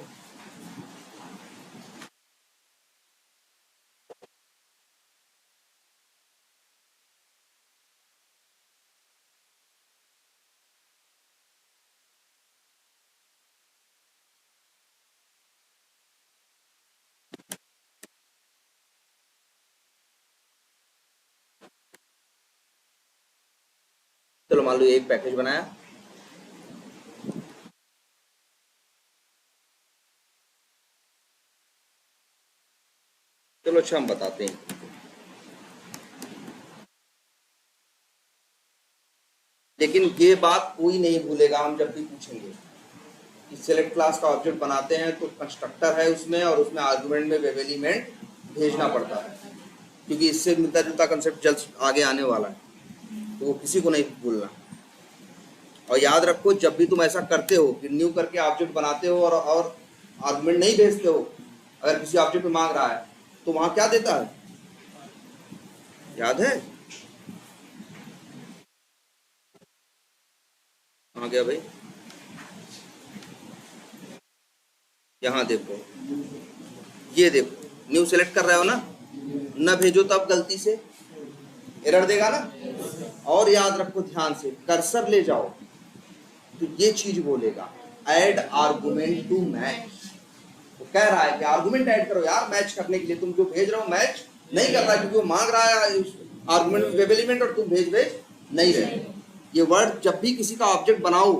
चलो मान लो एक पैकेज बनाया, चलो अच्छा हम बताते हैं। लेकिन ये बात कोई नहीं भूलेगा, हम जब भी पूछेंगे कि सिलेक्ट क्लास का ऑब्जेक्ट बनाते हैं तो कंस्ट्रक्टर है उसमें, और उसमें आर्गुमेंट में वेब एलिमेंट भेजना पड़ता है, क्योंकि इससे मिलता जुलता कंसेप्ट जल्द आगे आने वाला है, तो वो किसी को नहीं भूलना। और याद रखो, जब भी तुम ऐसा करते हो कि न्यू करके ऑब्जेक्ट बनाते हो और आर्गुमेंट नहीं भेजते हो, अगर किसी ऑब्जेक्ट में मांग रहा है तो वहां क्या देता है, याद है, कहाँ गया भाई, यहाँ देखो, ये देखो, न्यू सेलेक्ट कर रहे हो ना भेजो तब गलती से एरर देगा ना। और याद रखो ध्यान से, कर्सर ले जाओ तो ये चीज बोलेगा, ऐड आर्गुमेंट टू मैच। तो कह रहा है कि आर्गुमेंट ऐड करो यार मैच करने के लिए, तुम जो भेज रहे हो मैच नहीं कर रहा है, क्योंकि वो मांग रहा है आर्गुमेंट वेब एलिमेंट और तुम भेज नहीं रहे। ये वर्ड जब भी किसी का ऑब्जेक्ट बनाओ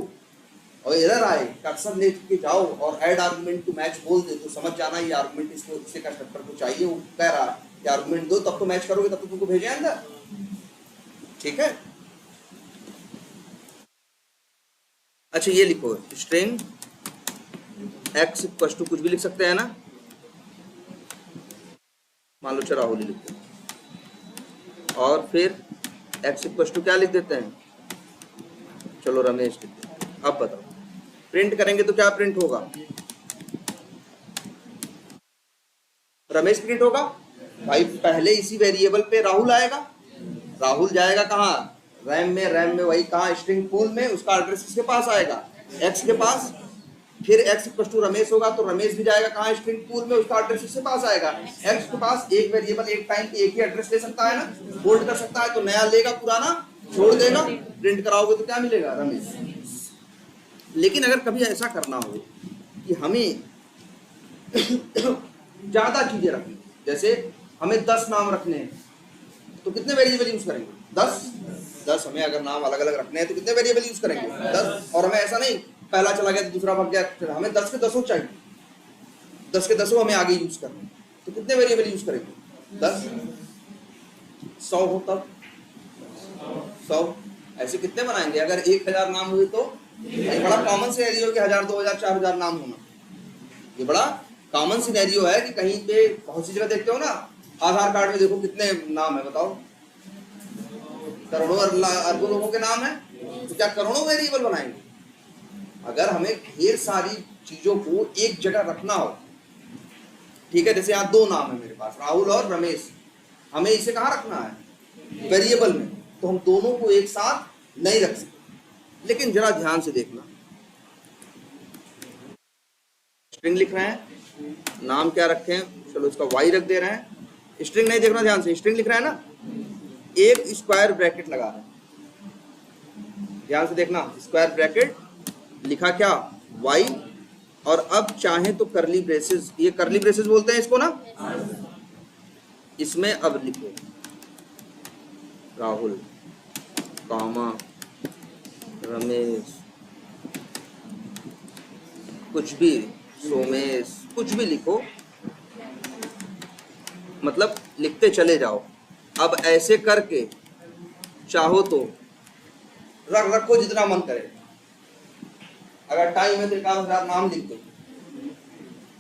और एरर आए, कर्सर लेके जाओ और ऐड आर्गुमेंट टू मैच बोल दे, तो समझ जाना ये आर्गुमेंट इससे कंस्ट्रक्टर को चाहिए, वो कह रहा है कि आर्गुमेंट दो, तब तो मैच करोगे, तब तो तुमको भेजे अंदर। ठीक है, अच्छा ये लिखो, स्ट्रिंग एक्स इक्वल टू कुछ भी लिख सकते हैं ना, मान लो राहुल लिखते हैं, और फिर एक्स इक्वल टू क्या लिख देते हैं, चलो रमेश लिखते हैं। अब बताओ प्रिंट करेंगे तो क्या प्रिंट होगा, रमेश प्रिंट होगा भाई, पहले इसी वेरिएबल पे राहुल आएगा, राहुल जाएगा कहाँ, रैम में वही कहाँ, स्ट्रिंग पूल में, उसका एड्रेस किसके पास आएगा, एक्स के पास, फिर एक्स इक्वल टू रमेश होगा तो रमेश भी जाएगा कहाँ, स्ट्रिंग पूल में, उसका एड्रेस किसके पास आएगा, एक्स के पास। एक वेरिएबल एक टाइम पे एक ही एड्रेस ले सकता है ना, होल्ड कर सकता है, तो नया लेगा पुराना छोड़ देगा, प्रिंट कराओगे तो क्या मिलेगा, रमेश। लेकिन अगर कभी ऐसा करना हो कि हमें ज्यादा चीजें रखनी, जैसे हमें 10 नाम रखने हैं, तो कितने वेरिएबल यूज करेंगे, 10। 10 हमें अगर नाम अलग अलग रखने हैं तो कितने वेरिएबल यूज करेंगे? 10। और हमें ऐसा नहीं पहला चला गया तो दूसरा भाग गया, हमें 10 के 10 चाहिए, 10 के 10 हमें आगे यूज करना है, तो कितने वेरिएबल यूज करेंगे? 10। 100 हो तब 100। ऐसे कितने बनाएंगे? अगर 1000 नाम हुए तो ये बड़ा कॉमन सिनेरियो कि 1000 2000 4000 नाम होना, ये बड़ा कॉमन सिनेरियो है कि कहीं पे बहुत सी जगह देखते हो ना, आधार कार्ड में देखो कितने नाम है, बताओ, करोड़ों अरबों लोगों के नाम है, तो क्या करोड़ों वेरिएबल बनाएंगे? अगर हमें ढेर सारी चीजों को एक जगह रखना हो, ठीक है, जैसे यहाँ 2 नाम है मेरे पास, राहुल और रमेश, हमें इसे कहाँ रखना है? वेरिएबल में, तो हम दोनों को एक साथ नहीं रख सकते। लेकिन जरा ध्यान से देखना, स्ट्रिंग लिख रहे हैं, नाम क्या रखे हैं? चलो इसका वाई रख दे रहे हैं, स्ट्रिंग नहीं देखना ध्यान से, स्ट्रिंग लिख रहे हैं ना, एक स्क्वायर ब्रैकेट लगा रहे हैं, ध्यान से देखना, स्क्वायर ब्रैकेट लिखा क्या? वाई, और अब चाहे तो करली ब्रेसेस, ये करली ब्रेसेस बोलते हैं इसको ना, इसमें अब लिखो राहुल कामा रमेश, कुछ भी, सोमेश, कुछ भी लिखो, मतलब लिखते चले जाओ। अब ऐसे करके चाहो तो रखो जितना मन करे, अगर टाइम है तो 1000 नाम लिख दो,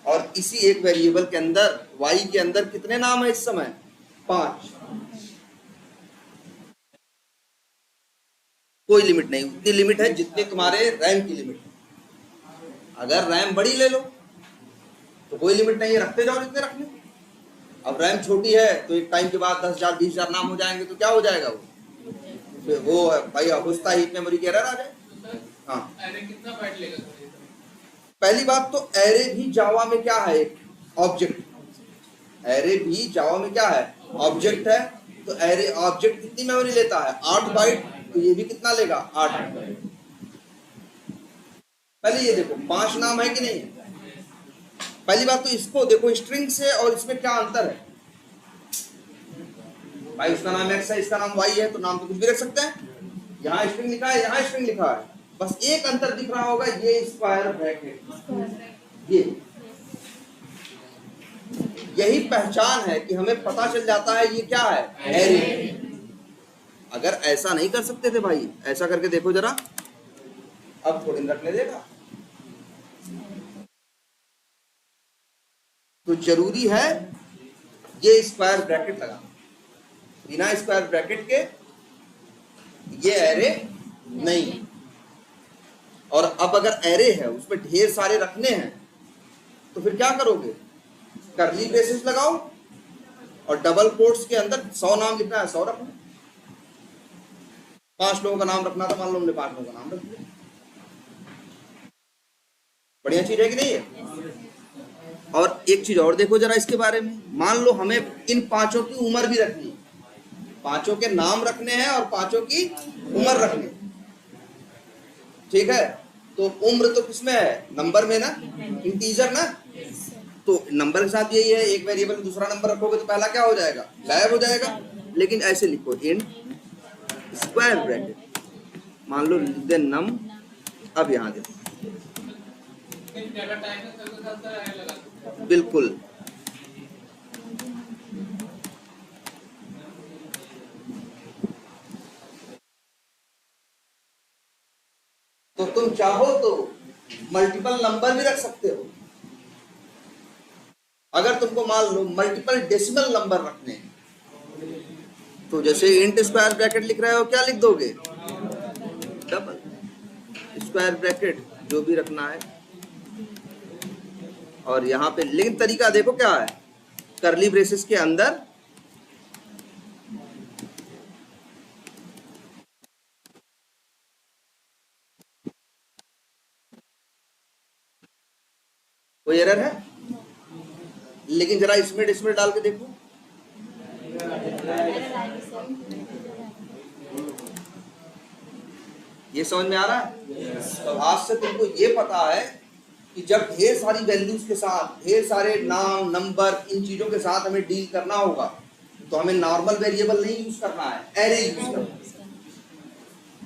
और इसी एक वेरिएबल के अंदर वाई के अंदर कितने नाम है इस समय? 5। कोई लिमिट नहीं, उतनी लिमिट है जितनी तुम्हारे रैम की लिमिट है। अगर रैम बड़ी ले लो तो कोई लिमिट नहीं है, रखते जाओ जितने रखने। अब रैम छोटी है तो एक टाइम के बाद 10,000 20,000 नाम हो जाएंगे, तो क्या हो जाएगा? वो भाई होता ही मेमोरी के एरर आ जाए। हाँ, एरे कितना बाइट लेगा? पहली बात तो एरे भी जावा में क्या है? एक ऑब्जेक्ट। एरे भी जावा में क्या है? ऑब्जेक्ट है। तो एरे ऑब्जेक्ट कितनी मेमोरी लेता है? 8 बाइट। तो ये भी कितना लेगा? 8। पहले ये देखो 5 नाम है कि नहीं? पहली बात तो इसको देखो, स्ट्रिंग से और इसमें क्या अंतर है? भाई उसका नाम x है, इसका नाम y है, तो नाम तो कुछ भी रख सकते हैं। यहाँ स्ट्रिंग लिखा है, यहाँ स्ट्रिंग लिखा है, बस एक अंतर दिख रहा होगा, ये स्क्वायर ब्रैकेट। ये यही पहचान है कि हमें पता चल जाता है ये क्या है? एरे। अगर ऐसा नहीं कर सकते थे भाई, ऐसा करके देखो जरा, अब थोड़ी देर रखने देगा। तो जरूरी है ये स्क्वायर ब्रैकेट लगा, बिना स्क्वायर ब्रैकेट के ये एरे नहीं। और अब अगर एरे है उसमें ढेर सारे रखने हैं तो फिर क्या करोगे? करली ब्रेसेस लगाओ और डबल कोट्स के अंदर 100 नाम लिखना है, 100 रखना। 5 लोगों का नाम रखना था, मान लो हमने 5 लोगों का नाम रख लिया। बढ़िया चीज है कि नहीं है? और एक चीज और देखो जरा इसके बारे में, मान लो हमें इन 5 की उम्र भी रखनी है, 5 के नाम रखने हैं और 5 की उम्र रखनी, ठीक है? तो उम्र तो किसमें है? नंबर में ना, इंटीजर ना। तो नंबर के साथ यही है, एक वेरिएबल में दूसरा नंबर रखोगे तो पहला क्या हो जाएगा? गायब हो जाएगा। लेकिन ऐसे लिखो, इन स्क्वायर ब्रैकेट, मान लो लिख दे नम। अब यहाँ देखो, बिल्कुल तो तुम चाहो तो मल्टीपल नंबर भी रख सकते हो। अगर तुमको मान लो मल्टीपल डेसिमल नंबर रखने हैं, तो जैसे इंट स्क्वायर ब्रैकेट लिख रहे हो, क्या लिख दोगे? डबल स्क्वायर ब्रैकेट, जो भी रखना है। और यहाँ पे लेकिन तरीका देखो क्या है, करली ब्रेसेस के अंदर कोई एरर है? लेकिन जरा इसमें डिसमिल डाल के देखो, ये समझ में आ रहा है? तो आज से तुमको ये पता है कि जब ढेर सारी वैल्यूज के साथ, ढेर सारे नाम, नंबर, इन चीजों के साथ हमें डील करना होगा, तो हमें नॉर्मल वेरिएबल नहीं यूज करना है, एरे यूज करना है।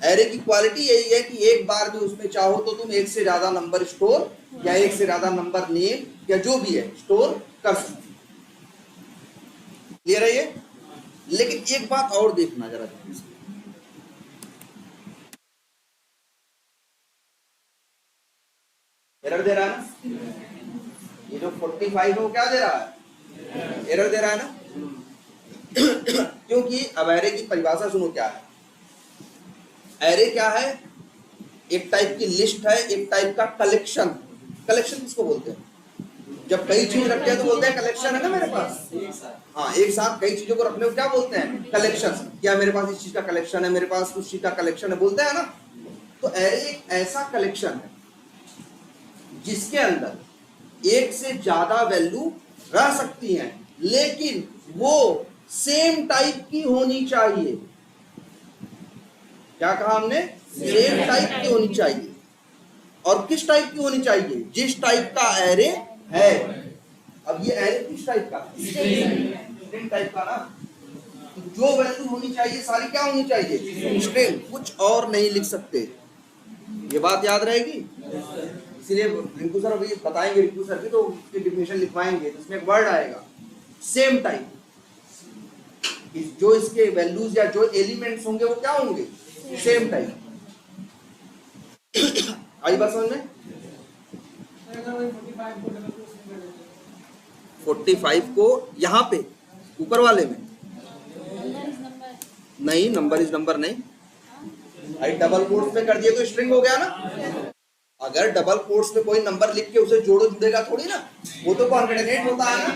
एरे की क्वालिटी यही है कि एक बार भी उसमें चाहो तो तुम एक से ज्यादा नंबर स्टोर या एक से ज्यादा नंबर नेम या जो भी है स्टोर कर सकते। क्लियर है ये? लेकिन एक बात और देखना जरा, एरर दे रहा है ना ये जो 45 है वो क्या दे रहा है? एरर दे रहा है ना। क्योंकि अब एरे की परिभाषा सुनो क्या है। एरे क्या है? एक टाइप की लिस्ट है, एक टाइप का कलेक्शन। कलेक्शन किसको बोलते हैं? जब कई चीज रखते हैं तो बोलते हैं कलेक्शन है ना मेरे पास। हाँ, एक साथ कई चीजों को रखने को क्या बोलते हैं? कलेक्शन। क्या मेरे पास इस चीज का कलेक्शन है, मेरे पास उस चीज का कलेक्शन है, बोलते हैं ना। तो एरे एक ऐसा कलेक्शन है जिसके अंदर एक से ज्यादा वैल्यू रह सकती हैं, लेकिन वो सेम टाइप की होनी चाहिए। क्या कहा हमने? सेम टाइप की होनी चाहिए। और किस टाइप की होनी चाहिए? जिस टाइप का एरे है। अब ये एरे किस टाइप का? स्ट्रिंग टाइप का ना। तो जो वैल्यू होनी चाहिए सारी क्या होनी चाहिए? स्ट्रिंग। कुछ और नहीं लिख सकते। ये बात याद रहेगी। इसलिए रिंकू सर अभी बताएंगे, रिंकू सर भी तो उसकी डिफिनेशन लिखवाएंगे, तो उसमें एक वर्ड आएगा सेम टाइप। जो इसके वैल्यूज या जो एलिमेंट्स होंगे वो क्या होंगे? Same type. आई बात समझ में? 45 को यहाँ पे ऊपर वाले में नहीं, नंबर इज नंबर नहीं। भाई डबल कोट्स में कर दिए तो स्ट्रिंग हो गया ना। अगर डबल कोट्स में कोई नंबर लिख के उसे जोड़ो जुड़ेगा थोड़ी ना, वो तो कॉन्केटेनेट होता है ना।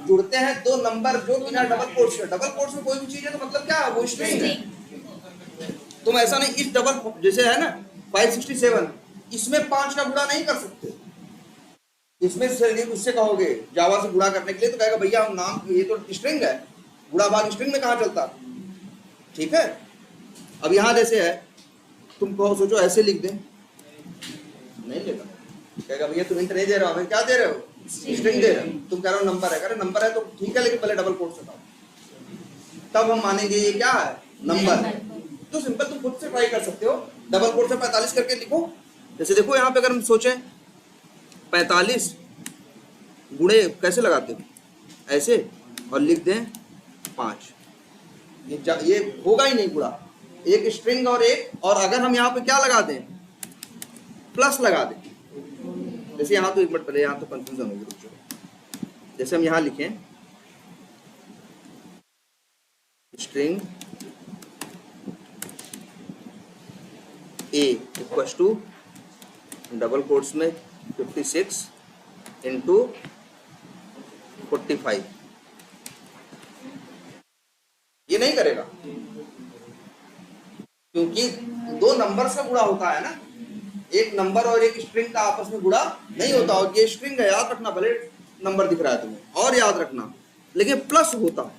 जुड़ते हैं दो नंबर जो बिना डबल कोट्स के। डबल कोट्स में कोई भी चीज है तो मतलब क्या है? वो स्ट्रिंग है। तुम ऐसा नहीं, इस डबल जैसे है ना 567, इसमें 5 का गुणा नहीं कर सकते। इसमें उससे कहोगे जावा से गुणा करने के लिए तो कहेगा भैया हम नाम, ये तो स्ट्रिंग है, गुणा भाग स्ट्रिंग में कहाँ चलता? ठीक है। अब यहाँ जैसे है, तुम कहो सोचो ऐसे लिख दें, नहीं लेगा। कहेगा भैया तुम इंट नहीं दे रहे हो, हमें क्या दे रहे हो? स्ट्रिंग दे रहे हो। तुम कह रहे हो नंबर है, कह रहे नंबर है तो ठीक है, लेकिन पहले डबल कोट्स बताओ, तब हम मानेंगे ये क्या है? नंबर है। तो सिंपल तुम खुद से ट्राई कर सकते हो। डबल कोट से 45 करके लिखो। जैसे देखो यहाँ पे अगर हम सोचें 45 गुणे कैसे लगाते हो? ऐसे, और लिख दें 5। ये होगा ही नहीं गुणा। एक स्ट्रिंग और एक, और अगर हम यहाँ पे क्या लगा दें? प्लस लगा दें। जैसे यहाँ तो एक मिनट पहले, यहाँ तो कंफ्यूजन होगी। जैसे हम यहाँ लिखें string a equal to double quotes में 56 इंटू 45, ये नहीं करेगा क्योंकि दो नंबर से गुणा होता है ना। एक नंबर और एक स्ट्रिंग का आपस में गुणा नहीं होता। और ये स्ट्रिंग है, याद रखना, भले नंबर दिख रहा है तुम्हें, और याद रखना, लेकिन प्लस होता।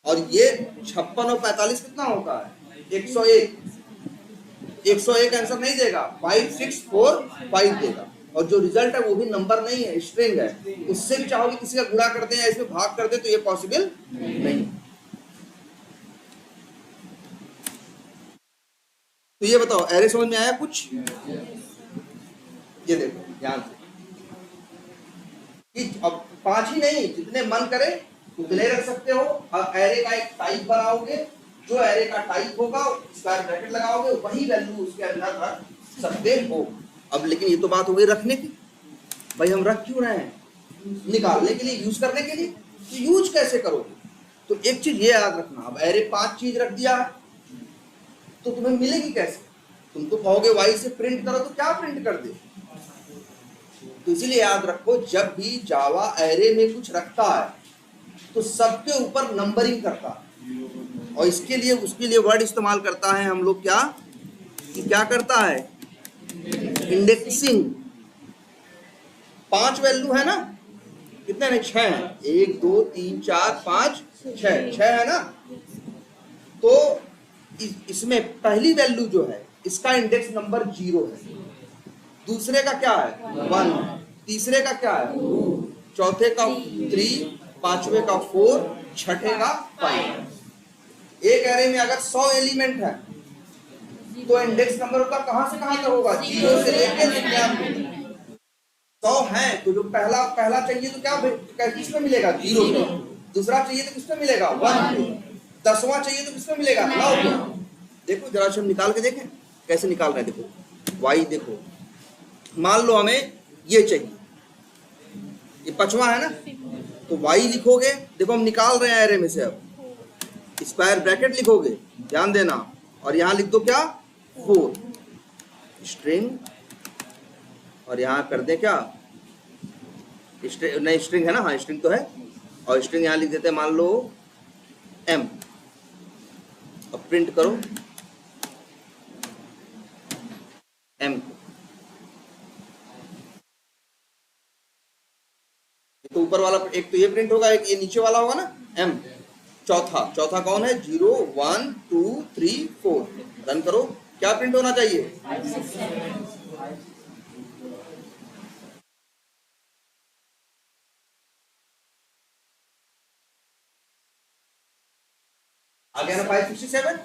और ये 56 और 45 कितना होता है? 101। 101 आंसर नहीं देगा, 5645 देगा। और जो रिजल्ट है वो भी नंबर नहीं है, स्ट्रिंग है। उससे भी चाहोगे किसी का गुणा कर दें या इसमें भाग कर दें तो ये पॉसिबल नहीं। तो ये बताओ, एरे समझ में आया कुछ? ये देखो ध्यान से कि अब 5 ही नहीं, जितने मन करे उतने रख सकते हो। अब एरे का एक टाइप बनाओगे, जो एरे का टाइप होगा स्क्वायर ब्रैकेट लगाओगे, वही वैल्यू उसके अंदर रख सकते हो। अब लेकिन ये तो बात हो गई रखने की। भाई हम रख क्यों रहे हैं? निकालने के लिए, यूज करने के लिए। तो यूज कैसे करोगे? तो एक चीज ये याद रखना, अब एरे 5 चीज रख दिया तो तुम्हें मिलेगी कैसे? तुम तो कहोगे वाई से प्रिंट करो, तो क्या प्रिंट कर दे? तो इसीलिए याद रखो, जब भी जावा एरे में कुछ रखता है तो सबके ऊपर नंबरिंग करता है। और इसके लिए उसके लिए वर्ड इस्तेमाल करता है हम लोग, क्या कि क्या करता है? इंडेक्सिंग। 5 वैल्यू है ना, कितने हैं? 6 है। 1 2 3 4 5 6 है ना। तो इसमें पहली वैल्यू जो है इसका इंडेक्स नंबर 0 है, दूसरे का क्या है? 1, तीसरे का क्या है? 2, चौथे का 3, पांचवे का 4, छठे का 5। एक एरे में अगर 100 एलिमेंट है तो इंडेक्स नंबर उसका कहां से कहां तक होगा, 0 से लेकर 99। 100 है तो जो पहला चाहिए तो क्या किस पे मिलेगा, 0 पे। दूसरा चाहिए तो किस पे मिलेगा, 1 पे। 10वां चाहिए तो किस पे मिलेगा, 9 पे। देखो जरा से हम निकाल के देखें कैसे निकाल रहे हैं। देखो वाई, देखो मान लो हमें ये चाहिए, ये 5वां है ना, तो वाई लिखोगे। देखो हम निकाल रहे हैं एरे में से, अब स्क्वायर ब्रैकेट लिखोगे, ध्यान देना, और यहां लिख दो क्या, 4 स्ट्रिंग, और यहां कर दे क्या, नहीं स्ट्रिंग है ना, हाँ स्ट्रिंग तो है, और स्ट्रिंग यहां लिख देते हैं मान लो m। अब प्रिंट करो m को, तो ऊपर वाला एक तो ये प्रिंट होगा, एक ये नीचे वाला होगा ना m। चौथा कौन है, 0 1 2 3 4। रन करो, क्या प्रिंट होना चाहिए, आ गया ना 567।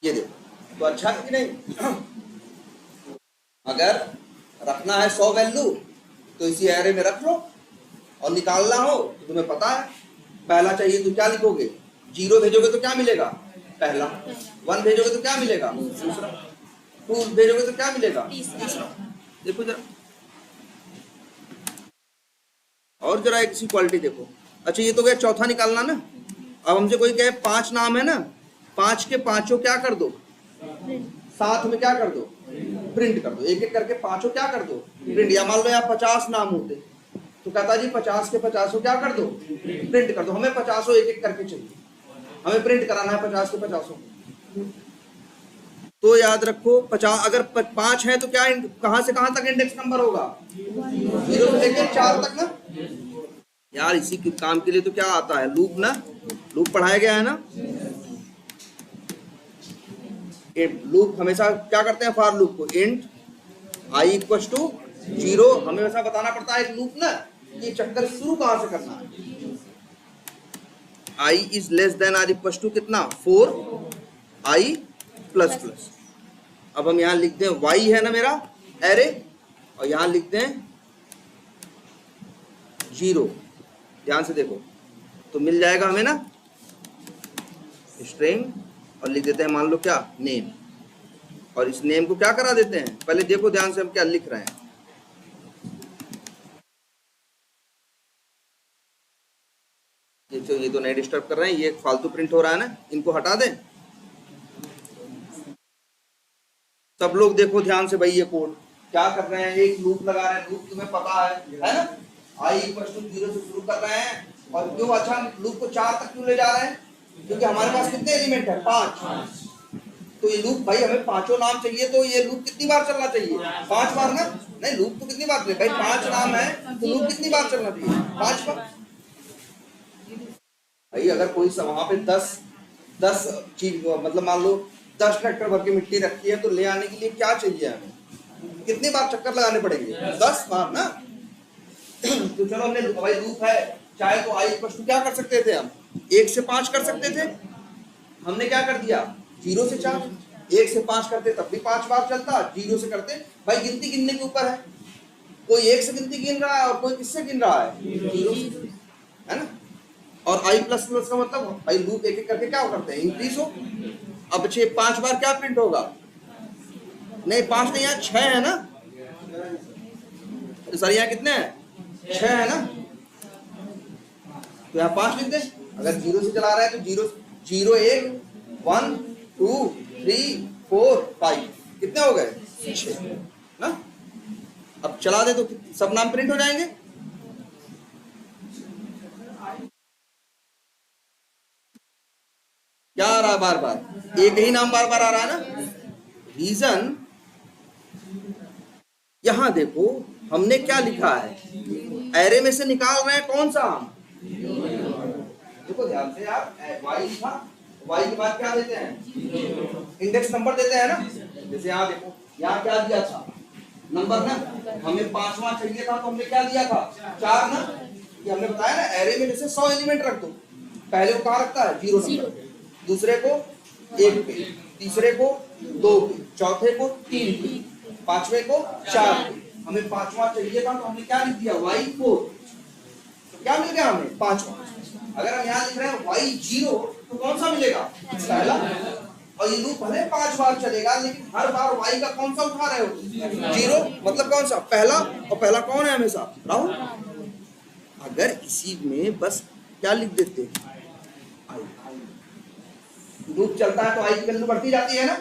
ये देखो तो अच्छा है कि नहीं। अगर रखना है 100 वैल्यू तो इसी एरे में रख लो, और निकालना हो तो तुम्हें पता है पहला चाहिए तो क्या लिखोगे, 0 भेजोगे तो क्या मिलेगा, पहला। 1 भेजोगे तो क्या मिलेगा, दूसरा। 2 भेजोगे तो क्या मिलेगा, तीसरा। देखो जरा, और जरा एक सी क्वालिटी देखो। अच्छा ये तो गया चौथा निकालना ना। अब हमसे कोई कहे 5 नाम है ना, 5 के पांचों क्या कर दो, साथ में क्या कर दो, प्रिंट कर दो। एक एक करके पांचों क्या कर दो, प्रिंट। या मान लो यहाँ 50 नाम होते तो कहता जी 50 के 50 क्या कर दो, प्रिंट कर दो। हमें 50 एक एक करके चाहिए, हमें प्रिंट कराना है 50 के 50। तो याद रखो 50 अगर 5 है तो क्या कहां से कहां तक इंडेक्स नंबर होगा, 0 से लेकर 4 तक ना। यार इसी के काम के लिए तो क्या आता है, लूप ना, लूप पढ़ाया गया है ना। लूप हमेशा क्या करते हैं, फॉर लूप को इंट i इक्वल टू 0 हमें वैसा बताना पड़ता है एक लूप ना, ये चक्कर शुरू कहां से करना है। i is less than or equal to कितना, 4 i प्लस प्लस। अब हम यहां लिखते हैं y है ना मेरा एरे, और यहां लिखते हैं 0। ध्यान से देखो तो मिल जाएगा हमें ना स्ट्रिंग, और लिख देते हैं मान लो क्या, नेम। और इस नेम को क्या करा देते हैं, पहले देखो ध्यान से हम क्या लिख रहे हैं। ये तो नहीं डिस्टर्ब कर रहे हैं, ये फालतू प्रिंट हो रहा है ना, इनको हटा दें। सब लोग देखो ध्यान से भाई, ये कोड क्या कर रहे हैं, एक लूप लगा रहे हैं। लूप तुम्हें पता है ना, i इक्वल टू 0 से शुरू कर रहे हैं, और क्यों, अच्छा लूप को 4 तक क्यों ले जा रहे हैं, क्योंकि हमारे पास कितने एलिमेंट है, 5। तो ये लूप भाई हमें पांचों नाम चाहिए, तो ये लूप कितनी बार चलना चाहिए, 5 बार ना। नहीं लूप तो कितनी बार चाहिए भाई, 5 नाम है तो लूप कितनी बार चलना चाहिए, 5 बार। भाई अगर कोई वहां पे 10 चीज, मतलब मान लो 10 ट्रैक्टर भर की मिट्टी रखी है, तो ले आने के लिए क्या चाहिए हमें, कितनी बार चक्कर लगाने पड़ेंगे, 10 बार ना। तो चलो हमने भाई लूप है, चाहे तो i इक्वल टू क्या कर सकते थे हम, 1 से 5 कर सकते थे। हमने क्या कर दिया, 0 से 4। 1 से 5 करते तब भी 5 बार चलता, 0 से करते भाई गिनती गिनने के ऊपर है। कोई 1 से गिनती गिन रहा है और कोई किससे गिन रहा है, 0 से, है ना। और i प्लस प्लस का मतलब भाई लूप एक एक करके क्या करते हैं, इंक्रीज हो। अब 5 बार क्या प्रिंट होगा, नहीं 5 नहीं, यहाँ 6 है ना, सर यहाँ कितने हैं, 6 है ना, तो यहाँ 5 लिख दे। अगर 0 से चला रहा है तो 0 0 1 1 2 3 4 5 कितने हो गए, 6 ना। अब चला दे तो सब नाम प्रिंट हो जाएंगे। क्या आ रहा है, बार बार एक ही नाम बार बार आ रहा है ना। रीजन यहां देखो हमने क्या लिखा है, एरे में से निकाल रहे हैं कौन सा हम, देखो ध्यान से यार, y लिखा, y के बाद क्या देते हैं, इंडेक्स नंबर देते हैं ना। जैसे यहाँ देखो, यहाँ क्या दिया था नंबर ना, हमें 5वां चाहिए था तो हमने क्या दिया था 4 ना। ये हमने बताया ना, एरे में जैसे 100 एलिमेंट रख दो, पहले को कहाँ रखता है 0 नंबर पे, दूसरे को 1 पे, तीसरे को 2 पे, चौथे को 3 पे, पांचवे को 4 पे। हमें 5वां चाहिए था तो हमने क्या लिख दिया y4, तो क्या मिल गया हमें 5वां। अगर हम यहाँ लिख रहे हैं y0 तो कौन सा मिलेगा पहला, और ये लूप भले 5 बार चलेगा लेकिन हर बार y का कौन सा उठा रहे हो 0, मतलब कौन सा पहला, और पहला कौन है हमेशा राहुल। अगर इसी में बस क्या लिख देते लूप चलता है तो आई की वैल्यू बढ़ती जाती है ना।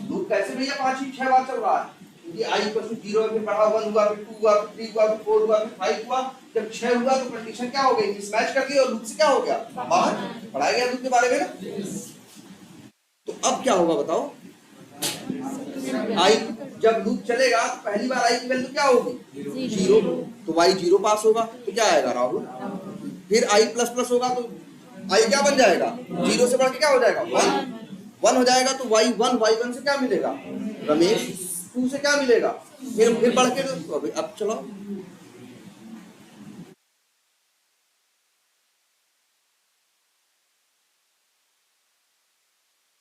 लूप कैसे भैया 5 ही 6 बार चल रहा है, क्योंकि आई को 0 फिर बढ़ा 1 हुआ, फिर 2 हुआ, फिर 3 हुआ, फिर 4 हुआ, फिर 5 हुआ, जब 6 हुआ तो कंडीशन क्या हो गई मिसमैच कर दी और लूप से क्या हो गया बाहर। पढ़ाया गया लूप के बारे में ना। तो अब क्या होगा बताओ, आई जब लूप चलेगा तो पहली बार आई की वैल्यू क्या होगी 0, तो y 0 पास होगा तो क्या आएगा राहुल। फिर i प्लस प्लस होगा तो i क्या बन जाएगा 0 से बढ़ के क्या हो जाएगा 1 हो जाएगा, तो y1 से क्या मिलेगा रमेश, 2 से क्या मिलेगा, फिर बढ़ के तो अब चलो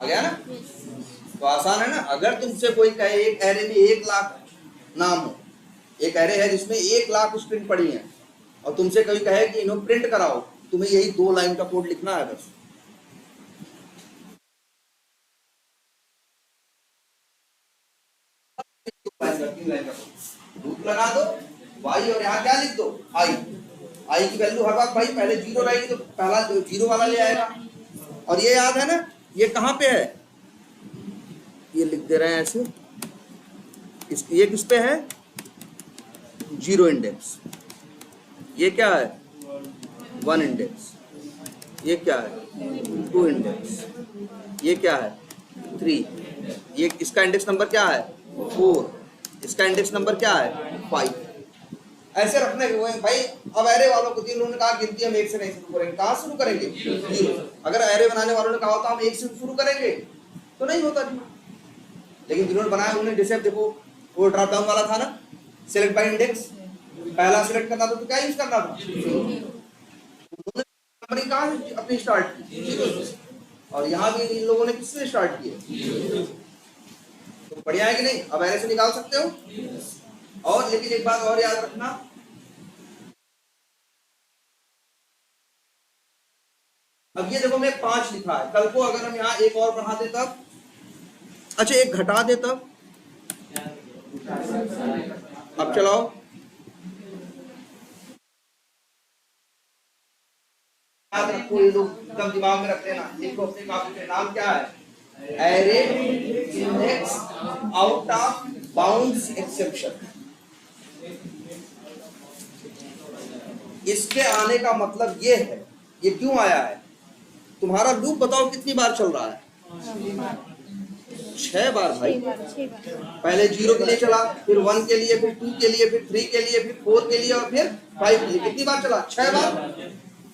आ गया ना। तो आसान है ना। अगर तुमसे कोई कहे एक एरे में 1 लाख नाम हो, एक एरे है जिसमें 1 लाख स्ट्रिंग पड़ी है, और तुमसे कभी कहे कि इन्हों प्रिंट कराओ, तुम्हें यही 2 लाइन का कोड लिखना है बस। लूप लगा दो y और यहाँ क्या लिख दो i की वैल्यू हर बार भाई पहले 0 रहेगी तो पहला 0 वाला ले आएगा। और ये याद है ना, ये कहाँ पे है, ये लिख दे रहे हैं ऐसे, ये किस पे है 0 इंडेक्स, ये क्या है 1 इंडेक्स, ये क्या है 2 इंडेक्स, ये क्या है 3, ये इसका इंडेक्स नंबर क्या है 4, इसका इंडेक्स नंबर क्या है 5। ऐसे रखने हुए भाई। अब एरे वालों को उन्होंने कहा गिनती हम 1 से नहीं शुरू करेंगे, कहाँ शुरू करेंगे 0। अगर एरे बनाने वालों ने कहा होता हम 1 से शुरू करेंगे तो नहीं होता जी। लेकिन जिन्होंने बनाया उन्होंने, जैसे देखो वो ड्रॉप डाउन वाला था ना, सिलेक्ट बाय इंडेक्स, पहला सिलेक्ट करना था तो क्या यूज करना था, उन्होंने कहाँ से अपनी स्टार्ट की, और यहाँ भी इन लोगों ने किससे स्टार्ट किया, तो बढ़िया है कि नहीं। अब एरे से निकाल सकते हो। और लेकिन एक बात और याद रखना, अब ये देखो मैं 5 लिखा है, कल को अगर हम यहाँ एक और बढ़ा दे तब, अच्छा एक घटा दे तब, अब चलाओ याद रखो, ये लोग एकदम दिमाग में रख लेना, लिखो अपने कॉपी पे, नाम क्या है array index out of bounds exception. इसके आने का मतलब ये है, ये क्यों आया है, तुम्हारा लूप बताओ कितनी बार चल रहा है 6 बार भाई। पहले 0 के लिए चला, फिर 1 के लिए, फिर 2 के लिए, फिर 3 के लिए, फिर 4 के लिए, और फिर 5 के लिए। कितनी बार चला 6 बार।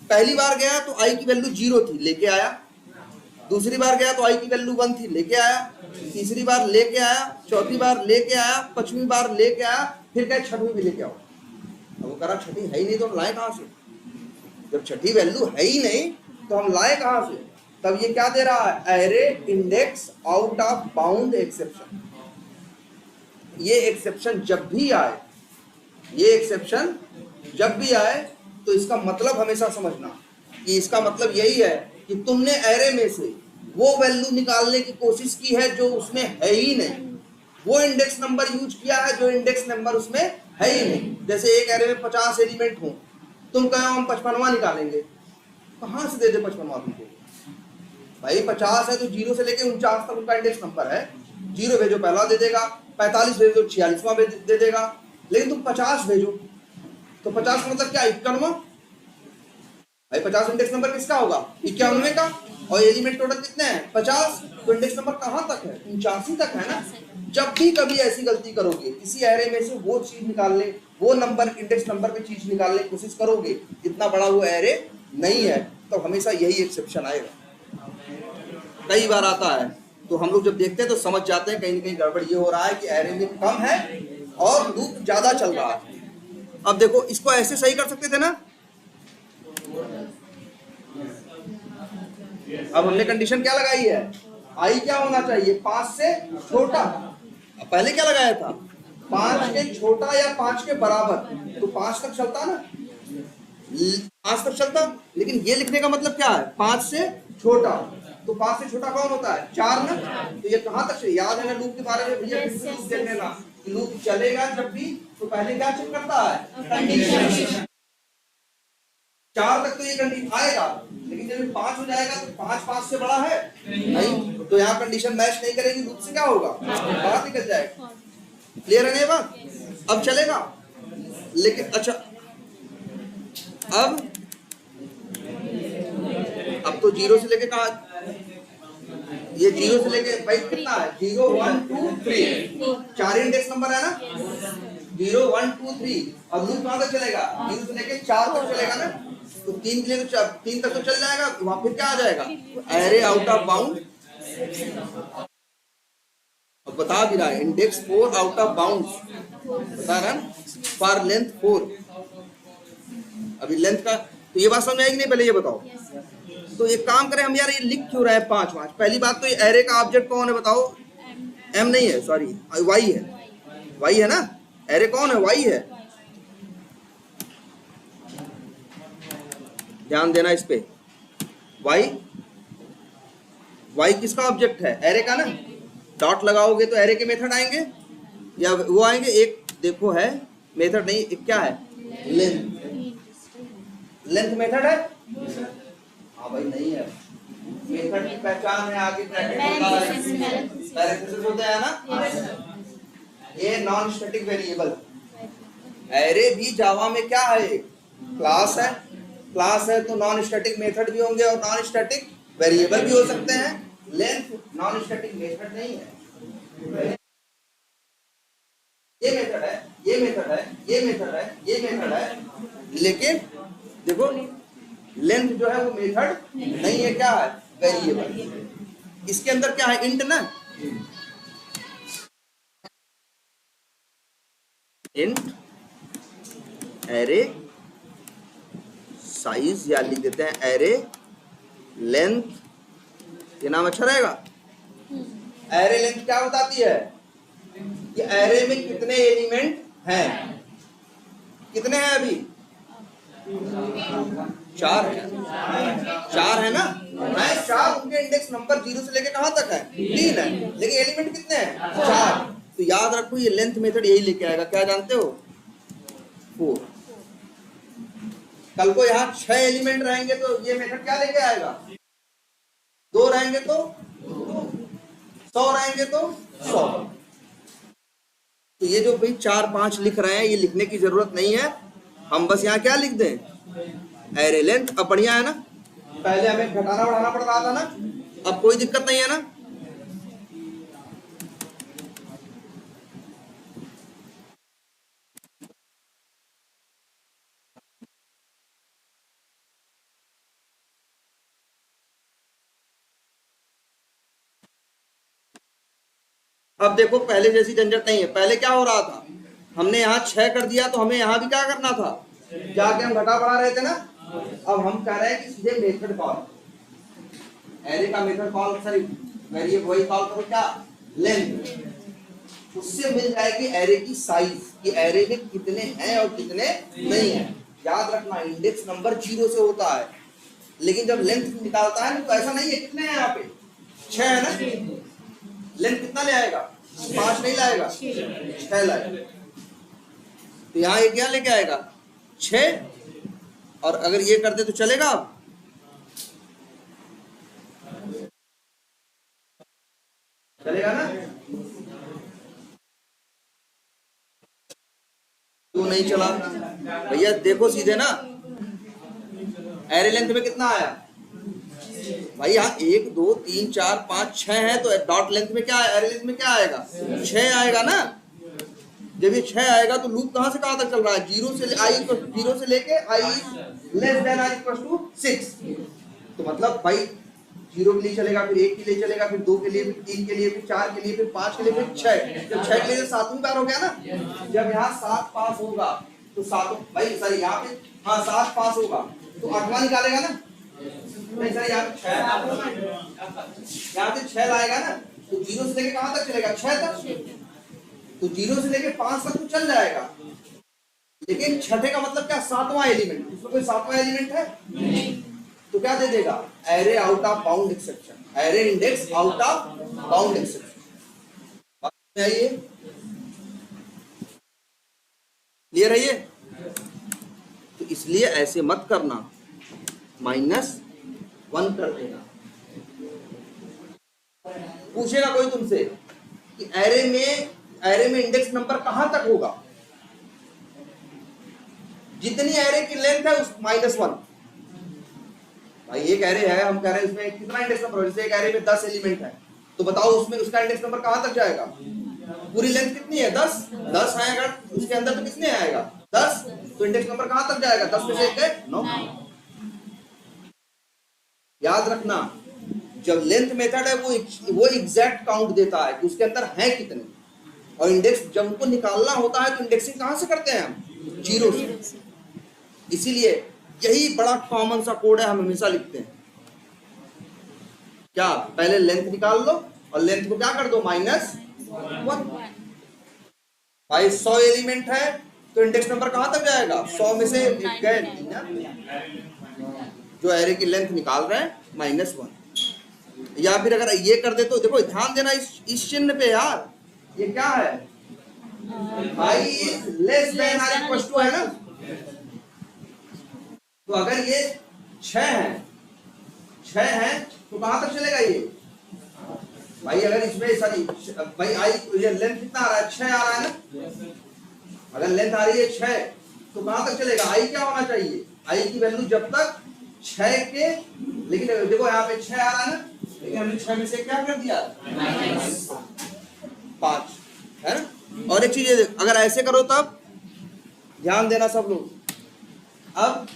पहली बार गया तो i की वैल्यू 0 थी, लेके आया। दूसरी बार गया तो i की वैल्यू 1 थी, लेके आया। तीसरी बार लेके आया, चौथी बार लेके आया, 5वीं बार लेके आया, फिर कहे 6वीं भी लेके आओ। अब वो करा 6ठी है ही नहीं तो हम लाए कहाँ से, जब 6ठी वैल्यू है ही नहीं तो हम लाए कहाँ से। तब ये क्या दे रहा है array index out of bound exception. ये एक्सेप्शन जब भी आए, ये एक्सेप्शन जब भी आए तो इसका मतलब हमेशा समझना कि इसका मतलब यही है कि तुमने एरे में से वो वैल्यू निकालने की कोशिश की है जो उसमें है ही नहीं, वो इंडेक्स नंबर यूज किया है जो इंडेक्स नंबर उसमें है ही नहीं। जैसे एक एरे में 50 एलिमेंट हो, तुम कहो हम 55वां निकालेंगे, कहां से दे दे 55वां तुमको भाई। 50 है तो 0 से लेके 49 तक उनका इंडेक्स नंबर है, 0 भेजो पहला दे देगा, 45 भेजो 46वां दे देगा। लेकिन तुम 50 भेजो तो 50 मतलब क्या 51वां भाई। 50 इंडेक्स नंबर किसका होगा 91वें का, और एलिमेंट टोटल कितने हैं 50, तो इंडेक्स नंबर कहां तक है 89 तक है ना। जब भी कभी ऐसी गलती करोगे, किसी एरे में से वो चीज निकालने, वो नंबर इंडेक्स नंबर की चीज निकालने की कोशिश करोगे, इतना बड़ा वो एरे नहीं है, तो हमेशा यही एक्सेप्शन आएगा। कई बार आता है तो हम लोग जब देखते हैं तो समझ जाते हैं कहीं ना कहीं गड़बड़ ये हो रहा है कि एरे लिंथ कम है और लूप ज्यादा चल रहा है। अब देखो इसको ऐसे सही कर सकते थे ना। अब हमने कंडीशन क्या लगाई है, आई क्या होना चाहिए, 5 से छोटा। अब पहले क्या लगाया था, 5 के छोटा या 5 के बराबर, तो 5 तक चलता ना, 5 तक चलता। लेकिन ये लिखने का मतलब क्या है, 5 से छोटा। तो 5 से छोटा कौन होता है, 4 ना। तो ये कहां तक से याद है ना लूप के बारे में भैया, लूप देख लेना। लूप चलेगा जब भी तो पहले क्या चेक करता है, कंडीशन। 4 तक तो ये कंडीशन आएगा, लेकिन जब 5 हो जाएगा तो 5 से बड़ा है नहीं, तो यहाँ कंडीशन मैच नहीं करेगी, लूप से क्या होगा, बाहर निकल जाएगा। क्लियर है ना ये बात। अब चलेगा, लेकिन अच्छा अब तो 0 से लेके कहा, ये 0 से लेके भाई कितना है, 0 1 2 3, 4 इंडेक्स नंबर है ना, 0 1 2 3। अब लूप कहां तक चलेगा, 0 से लेके 4 तक चलेगा ना, तो 3 के लिए तो 3 तक तो चल जाएगा, वहां फिर क्या आ जाएगा, एरे आउट ऑफ बाउंड। अब बता भी रहा है इंडेक्स 4 आउट ऑफ बाउंड, बता रहा है फॉर लेंथ 4। अभी लेंथ का तो ये बात समझ आएगी नहीं, पहले ये बताओ। तो एक काम करें हम यार, ये लिख क्यों रहे हैं 5 5। पहली बात तो ये एरे का ऑब्जेक्ट कौन है बताओ, एम नहीं है, सॉरी वाई है, वाई है ना। एरे कौन है, वाई है, ध्यान देना इस पे। वाई, वाई किसका ऑब्जेक्ट है, एरे का ना। डॉट लगाओगे तो एरे के मेथड आएंगे या वो आएंगे, एक देखो है मेथड नहीं, एक क्या है, लेंथ। लेंथ मेथड है, हाँ भाई नहीं है, मेथड की पहचान है आगे पैरेंथेसिस होते हैं ना। ये नॉन स्टैटिक वेरिएबल, एरे भी जावा में क्या है, क्लास है। क्लास है तो नॉन स्टैटिक मेथड भी होंगे और नॉन स्टैटिक वेरिएबल भी हो सकते हैं। लेंथ नॉन स्टैटिक मेथड नहीं है, ये मेथड है, ये मेथड है, ये मेथड है, ये मेथड है। लेकिन देखो लेंथ जो है वो मेथड नहीं है, क्या है, वेरिएबल। इसके अंदर क्या है, इंट ना, इंट एरे साइज, या लिख देते हैं एरे लेंथ, ये नाम अच्छा रहेगा। एरे लेंथ क्या बताती है कि एरे में कितने एलिमेंट हैं, कितने हैं अभी, 4 है, 4 है ना, है 4। उनके इंडेक्स नंबर 0 से लेके कहां तक है, 3 है, लेकिन एलिमेंट कितने हैं, 4। तो याद रखो ये लेंथ मेथड यही लेके आएगा, क्या जानते हो, 4। कल को यहाँ 6 एलिमेंट रहेंगे तो ये मेथड क्या लेके आएगा, 2 रहेंगे तो 100 रहेंगे तो 100। तो ये जो भाई 4 5 लिख रहे हैं, ये लिखने की जरूरत नहीं है, हम बस यहाँ क्या लिख दें, एरे लेंथ। अब बढ़िया है ना, पहले हमें घटाना बढ़ाना पड़ रहा था ना, अब कोई दिक्कत नहीं है ना। अब देखो पहले जैसी झंझट नहीं है। पहले क्या हो रहा था, हमने यहाँ 6 कर दिया तो हमें यहाँ भी क्या करना था, जाके हम घटा बढ़ा रहे थे ना। अब हम कह रहे हैं कि सीधे मेथड कॉल, एरे का मेथड कॉल, सॉरी वेरिएबल वही कॉल करो, क्या, लेंथ। उससे मिल जाएगी एरे की साइज, कि एरे में कितने हैं और कितने नहीं है। याद रखना इंडेक्स नंबर 0 से होता है, लेकिन जब लेंथ निकालता है ना तो ऐसा नहीं है, कितने हैं यहाँ पे, 6 है ना। लेंथ कितना ले आएगा, 5 नहीं लाएगा, 6 लाएगा। तो यहाँ ये क्या लेके आएगा, 6। और अगर ये कर दे तो चलेगा, अब चलेगा ना, क्यों नहीं चला भैया, देखो सीधे ना, एरे लेंथ में कितना आया भाई, यहाँ 1 2 3 4 5 6 है, तो डॉट लेंथ में क्या है, एरे लेंथ में क्या आएगा, 6 आएगा ना। जब ये 6 आएगा तो लूप कहां से कहां तक चल रहा है, 0 से लेके i less than i equal to 6। तो मतलब भाई 0 के लिए चलेगा, फिर 1 के लिए चलेगा, फिर 2 के लिए, फिर 3 के लिए, फिर 4 के लिए, फिर 5 के लिए, फिर 6। जब 6 के लिए 7वीं बार हो गया ना, जब यहाँ 7 पास होगा तो 7 भाई सर यहाँ पे, हाँ 7 पास होगा तो 8वां निकालेगा ना, नहीं सर यहाँ पे 6, यहाँ पे 6 लाएगा ना, तो 0 से लेके कहाँ तक चलेगा, 6 तक, तो 0 से लेके 5 तक तो चल जाएगा, लेकिन छठे का मतलब क्या, 7वां एलिमेंट, इसमें कोई 7वां एलिमेंट है नहीं, तो क्या दे देगा, array out of bound exception, array index out of bound exception. बात में आइए, क्लियर है ये? तो इसलिए ऐसे मत करना, -1 कर देना। पूछेगा कोई तुमसे कि एरे में इंडेक्स नंबर कहां तक होगा, जितनी एरे की लेंथ है उस -1। भाई एक एरे है, हम कह रहे हैं इसमें कितना इंडेक्स नंबर है, जैसे एक एरे में 10 एलिमेंट है, तो बताओ उसमें उसका इंडेक्स नंबर कहां तक जाएगा, पूरी लेंथ कितनी है, 10 है, अगर उसके अंदर तो कितने आएगा 10, तो इंडेक्स नंबर कहां तक जाएगा, 10 में से 1 गए 9। याद रखना, जब लेंथ मेथड है वो एग्जैक्ट काउंट देता है कि उसके अंदर है कितने, और इंडेक्स जब उनको निकालना होता है तो इंडेक्सिंग कहां से करते हैं हम, 0 से। इसीलिए यही बड़ा कॉमन सा कोड है, हम हमेशा लिखते हैं क्या, पहले लेंथ निकाल लो और लेंथ को क्या कर दो, -1। भाई 100 एलिमेंट है तो इंडेक्स नंबर कहां तक जाएगा, 100 में से गए जो एरे की लेंथ निकाल रहे हैं -1। या फिर अगर ये कर दे तो देखो, ध्यान देना इस चिन्ह पे यार, ये क्या है भाई, लेस देन और इक्वल टू है ना, तो अगर ये 6 है तो कहां तक चलेगा ये भाई, अगर इसमें सॉरी भाई आई, ये लेंथ कितना आ रहा है, 6 आ रहा है ना, अगर लेंथ आ रही है 6 तो कहां तक चलेगा, आई क्या होना चाहिए, आई की वैल्यू जब तक 6 के, लेकिन देखो यहाँ पे 6 आ रहा है ना, लेकिन हमने 6 में से क्या कर दिया, 5 है ना। और एक चीज अगर ऐसे करो तब ध्यान देना सब लोग, अब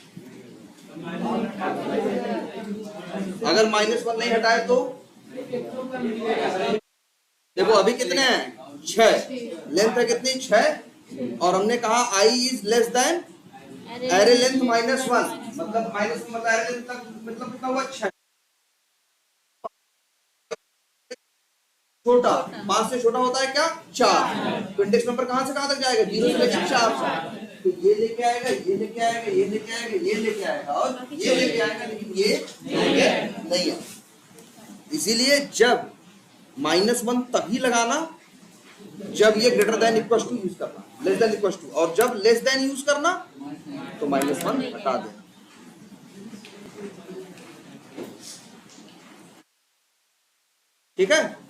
अगर -1 नहीं हटाए तो देखो अभी कितने हैं, 6, लेंथ है कितनी 6, और हमने कहा i is less then array length -1, मतलब -1 मतलब एरे लेंथ तक मतलब कितना हुआ, 6, छोटा 5 से छोटा होता है क्या, 4, तो इंडेक्स नंबर कहां से कहां तक जाएगा, 0 से लेकर 4, तो ये लेके आएगा, ये लेके आएगा, ये लेके आएगा, ये लेके आएगा और ये लेके आएगा, लेकिन ये नहीं है। इसीलिए जब -1 तभी लगाना जब ये greater than equal to use करना, लेस देन इक्वल टू, और जब लेस देन यूज करना तो -1 हटा देना। ठीक है।